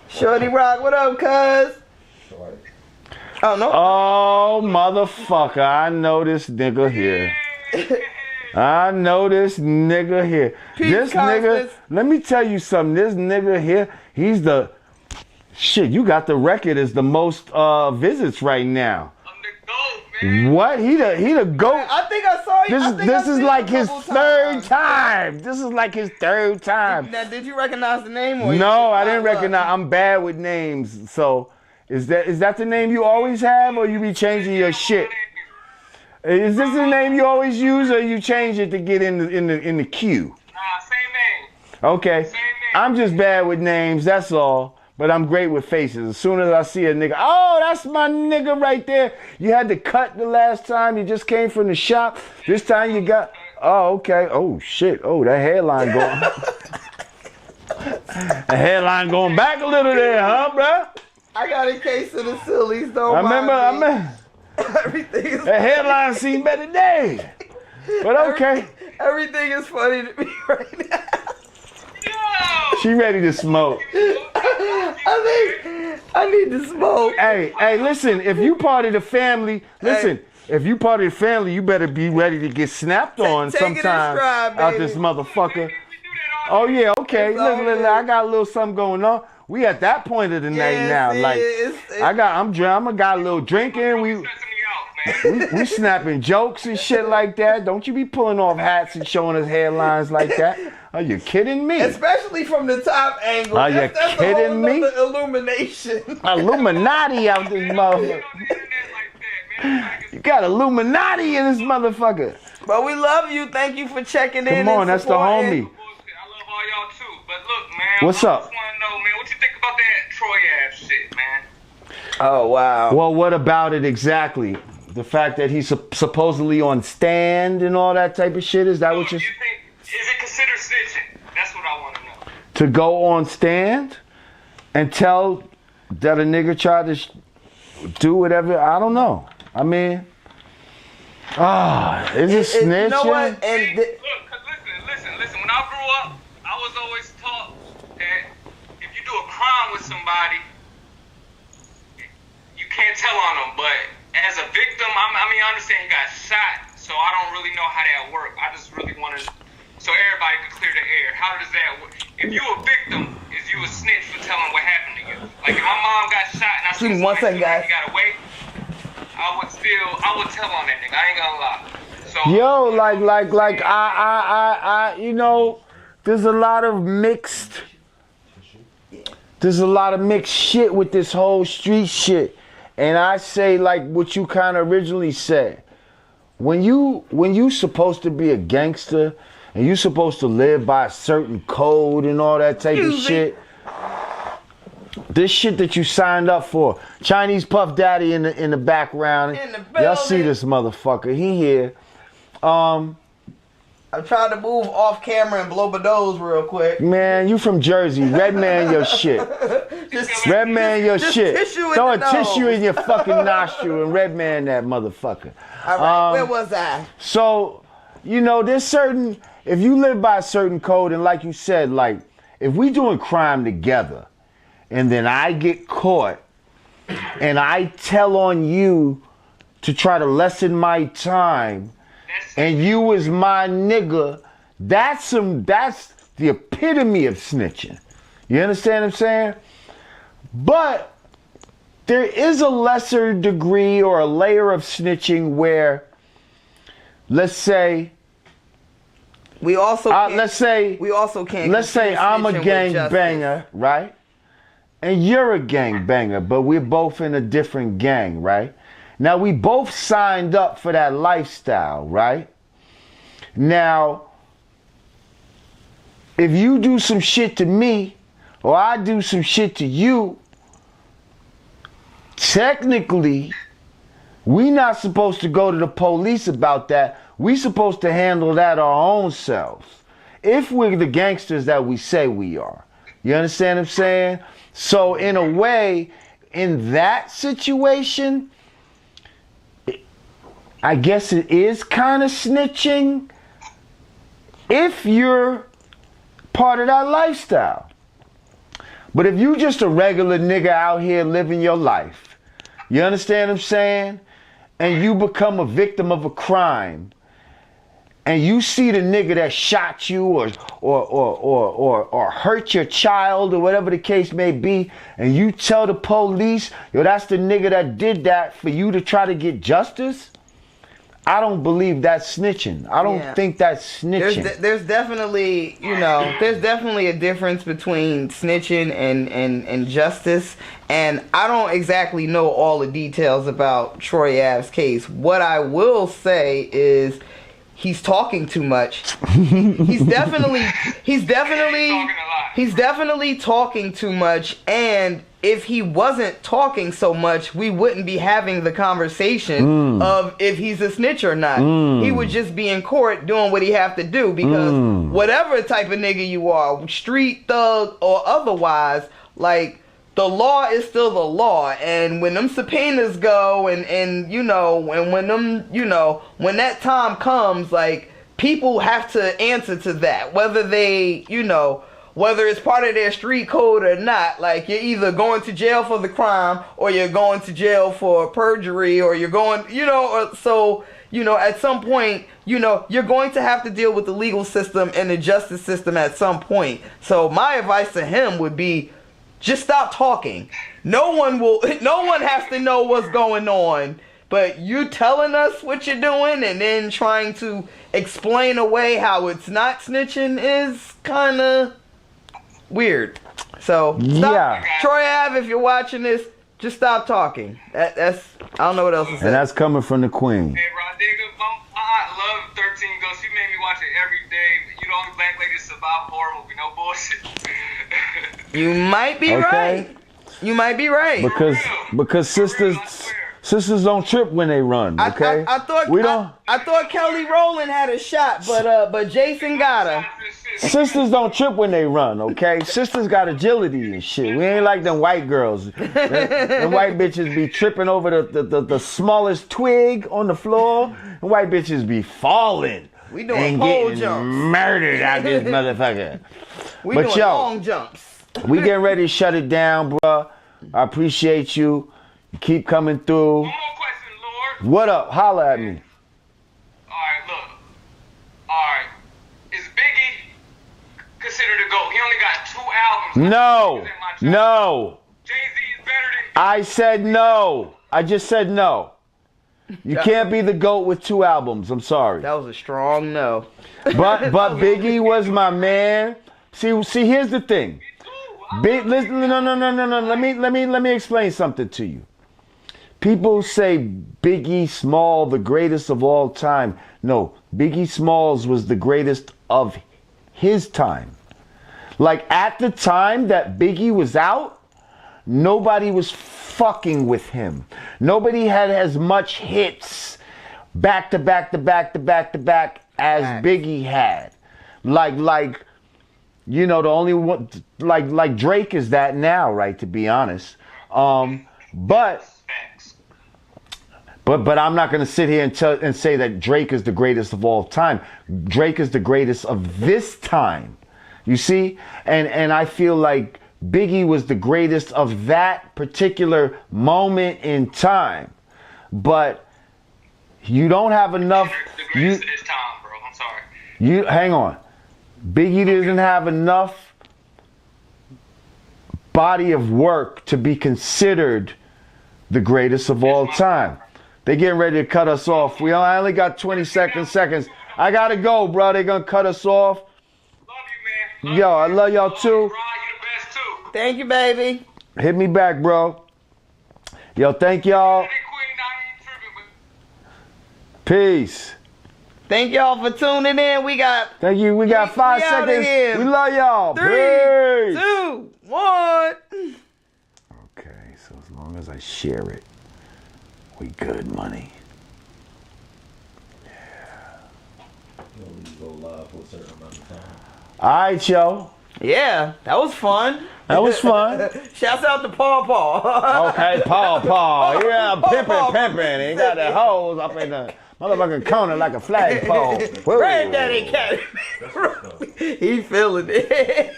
Shorty Rock, what up, cuz? Oh, no. Oh, motherfucker, I know this nigga here. I know this nigga here. Peace, This nigga, Constance. let me tell you something. This nigga here, he's the, shit, you got the record as the most visits right now. I'm the GOAT, man. What? He the GOAT. I think I saw you. This is like his third time. This is like his third time. Now, did you recognize the name? Or No, I didn't recognize. I'm bad with names. So, is that the name you always have, or you be changing your shit? Is this the name you always use, or you change it to get in the queue? Nah, same name. Okay. Same name. I'm just bad with names. That's all. But I'm great with faces. As soon as I see a nigga, oh, that's my nigga right there. You had to cut the last time. You just came from the shop. This time you got. Oh, okay. Oh shit. Oh, that hairline going. The hairline going back a little there, huh, bruh? I got a case of the sillies, don't I mind remember. me. Everything is That headline seen better days. But okay. Everything is funny to me right now. Yo! She ready to smoke. I think I need to smoke. Hey, listen, if you part of the family, if you part of the family, you better be ready to get snapped on take it in sometime stride, out baby. this motherfucker. We do that all Oh yeah, okay. It's all Listen, good. I got a little something going on. We at that point of the night Yeah, now. see, Like it's- I got a little drinking. We stressing me out, man. we snapping jokes and shit like that. Don't you be pulling off hats and showing us hairlines like that. Are you kidding me? Especially from the top angle. Are you That's a kidding whole me? nother illumination. Illuminati out this motherfucker. You got Illuminati in this motherfucker. But we love you. Thank you for checking in. Come on, and that's the supporting. homie. I love all y'all too. But look, man. What's I up? just want to know, man, what you think about that Troy Ave shit, man? Oh wow. Well, what about it exactly? The fact that he's supposedly on stand and all that type of shit? Is that what You you're... think, is it considered snitching? That's what I want to know. To go on stand and tell that a nigga tried to do whatever? I don't know. I mean... is it snitching? You know what? And Look, cause listen. When I grew up, I was always taught that if you do a crime with somebody, you can't tell on them. But as a victim, I mean, I understand he got shot, so I don't really know how that works. I just really want to, so everybody can clear the air. How does that work? If you a victim, is you a snitch for telling what happened to you? Like if my mom got shot and I Excuse me, one second, guys. You gotta wait. I would tell on that nigga. I ain't gonna lie. So Yo, like, I, you know, there's a lot of mixed shit with this whole street shit. And I say like what you kind of originally said. When you supposed to be a gangster and you supposed to live by a certain code and all that type of shit, this shit that you signed up for, Chinese Puff Daddy in the background, In the y'all see building. this motherfucker, he here. I'm trying to move off camera and blow Bedeau's real quick. Man, you from Jersey, red man your shit. Red man your Just shit. tissue in Throw a the tissue nose. in your fucking nostril and red man that motherfucker. All right, where was I? So, you know, there's certain, if you live by a certain code, and like you said, like, if we doing crime together, and then I get caught, and I tell on you to try to lessen my time, and you was my nigga, that's the epitome of snitching. You understand what I'm saying? But there is a lesser degree or a layer of snitching where, let's say, We also can't, let's say confuse I'm a snitching with gang justice. banger, right? And you're a gang banger, but we're both in a different gang, right? Now we both signed up for that lifestyle, right? Now, if you do some shit to me, or I do some shit to you, technically, we not supposed to go to the police about that. We supposed to handle that our own selves. If we're the gangsters that we say we are. You understand what I'm saying? So in a way, in that situation, I guess it is kind of snitching if you're part of that lifestyle. But if you just a regular nigga out here living your life, you understand what I'm saying? And you become a victim of a crime, and you see the nigga that shot you or hurt your child or whatever the case may be, and you tell the police, yo, that's the nigga that did that for you to try to get justice, I don't believe that's snitching. I don't think that's snitching. There's definitely, there's definitely a difference between snitching and justice. And I don't exactly know all the details about Troy Ave's case. What I will say is he's talking too much. He's definitely talking too much. And if he wasn't talking so much, we wouldn't be having the conversation of if he's a snitch or not. He would just be in court doing what he have to do, because whatever type of nigga you are, street thug or otherwise, like, the law is still the law. And when them subpoenas go and when them, when that time comes, like, people have to answer to that, whether they, whether it's part of their street code or not. Like, you're either going to jail for the crime, or you're going to jail for perjury, or you're going, at some point, you're going to have to deal with the legal system and the justice system at some point. So my advice to him would be, just stop talking. No one has to know what's going on, but you telling us what you're doing and then trying to explain away how it's not snitching is kind of weird. So stop. Yeah. Troy Ave, if you're watching this, just stop talking. That's I don't know what else to say. And that's coming from the queen. Hey, Rah Digga, I love 13 Ghosts. You made me watch it every day. You the only black lady to survive horror movie. No bullshit. You might be right. You might be right. Because sisters don't trip when they run. Okay. I thought Kelly Rowland had a shot, but Jason got her. Sisters don't trip when they run. Okay. Sisters got agility and shit. We ain't like them white girls. Them white bitches be tripping over the smallest twig on the floor. And white bitches be falling. We doing and pole getting jumps. murdered out this motherfucker. We doing long jumps. We getting ready to shut it down, bruh. I appreciate you. You keep coming through. One more question, Lord. What up? Holla at me. Alright, look. Alright. Is Biggie considered a GOAT? He only got 2 albums. No. Jay-Z is better than... I said no. I just said no. You can't be the GOAT with 2 albums. I'm sorry. That was a strong no. But Biggie was my man. See, here's the thing. No. Let me explain something to you. People say Biggie Small, the greatest of all time. No, Biggie Smalls was the greatest of his time. Like, at the time that Biggie was out, nobody was fucking with him. Nobody had as much hits back to back as Biggie had. Like the only one, like Drake is that now, right? To be honest, but I'm not gonna sit here and say that Drake is the greatest of all time. Drake is the greatest of this time. You see, and I feel like Biggie was the greatest of that particular moment in time, but you don't have enough. The greatest of this time, bro. I'm sorry. You hang on. Biggie didn't have enough body of work to be considered the greatest of all time. They getting ready to cut us off. I only got 20 seconds. I gotta go, bro. They gonna cut us off. Love you, man. Yo, I love y'all too. Thank you, baby. Hit me back, bro. Yo, thank y'all. Peace. Thank y'all for tuning in. Thank you. We got 5 seconds. We love y'all. 3, Peace. 2, 1. Okay, so as long long as I share it, we good money. You only go live for a certain amount of time. All right, yo. Yeah, that was fun. That was fun. Shouts out to Paul. Okay, Paul. Yeah, pimping. He got the hoes up in the motherfucking corner like a flagpole. Granddaddy cat. He feeling it.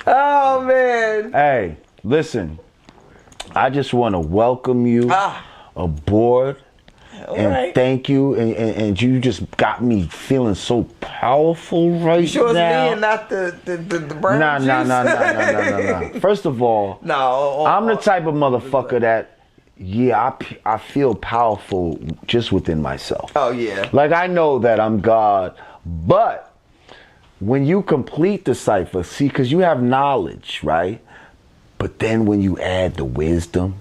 Oh, man. Hey, listen. I just want to welcome you aboard. And thank you, and you just got me feeling so powerful right You sure now. it's me and not the brown juice? Nah. First of all, I'm the type of motherfucker that, I feel powerful just within myself. Oh, yeah. Like, I know that I'm God, but when you complete the cipher, see, because you have knowledge, right? But then when you add the wisdom,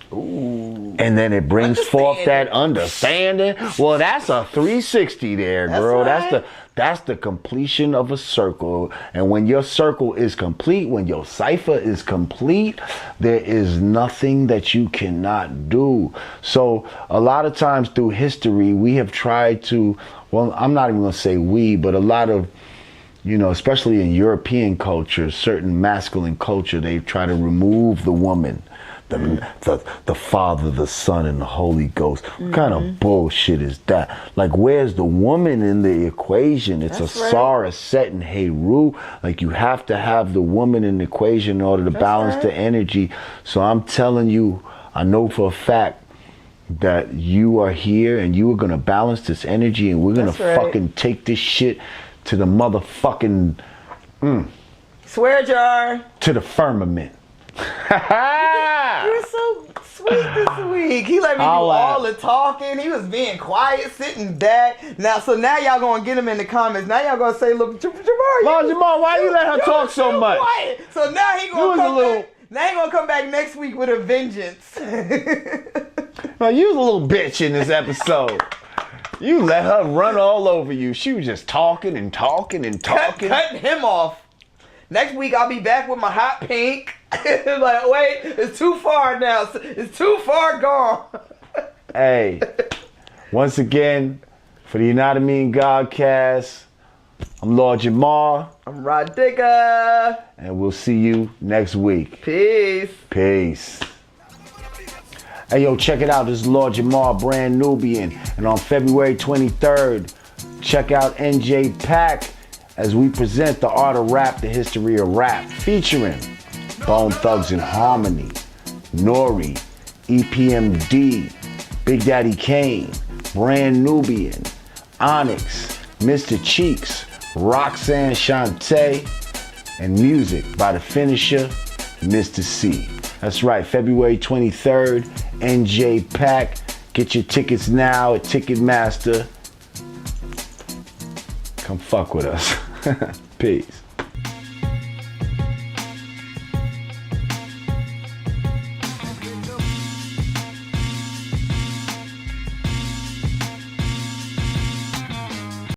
and then it brings forth that understanding. Well, that's a 360 there, girl. Right. That's the completion of a circle. And when your circle is complete, when your cipher is complete, there is nothing that you cannot do. So a lot of times through history, we have tried to, well, I'm not even going to say we, but a lot of, especially in European culture, certain masculine culture, they try to remove the woman. The Father, the Son, and the Holy Ghost. What kind of bullshit is that? Like, where's the woman in the equation? It's a Sarah, Set, and Heru. Like, you have to have the woman in the equation in order to balance the energy. So I'm telling you, I know for a fact that you are here and you are going to balance this energy, and we're going to fucking take this shit to the motherfucking... Swear jar. To the firmament. You're so sweet this week. He let me do all the talking. He was being quiet, sitting back. So now y'all gonna get him in the comments. Now y'all gonna say, "Look, Jamar, why you let her talk so much?" Quiet. So now he gonna come back. Now he gonna come back next week with a vengeance. No, you was a little bitch in this episode. You let her run all over you. She was just talking and talking and talking. Cutting him off. Next week I'll be back with my hot pink. Like, wait, it's too far now. It's too far gone. Hey, once again, for the Yanadameen Godcast, I'm Lord Jamar. I'm Rah Digga. And we'll see you next week. Peace. Hey, yo, check it out. This is Lord Jamar, brand Nubian. And on February 23rd, check out NJ Pack as we present The Art of Rap, The History of Rap, featuring Bone Thugs and Harmony, Nori, EPMD, Big Daddy Kane, Brand Nubian, Onyx, Mr. Cheeks, Roxanne Shante, and music by the finisher, Mr. C. That's right, February 23rd, NJ Pack. Get your tickets now at Ticketmaster. Come fuck with us. Peace.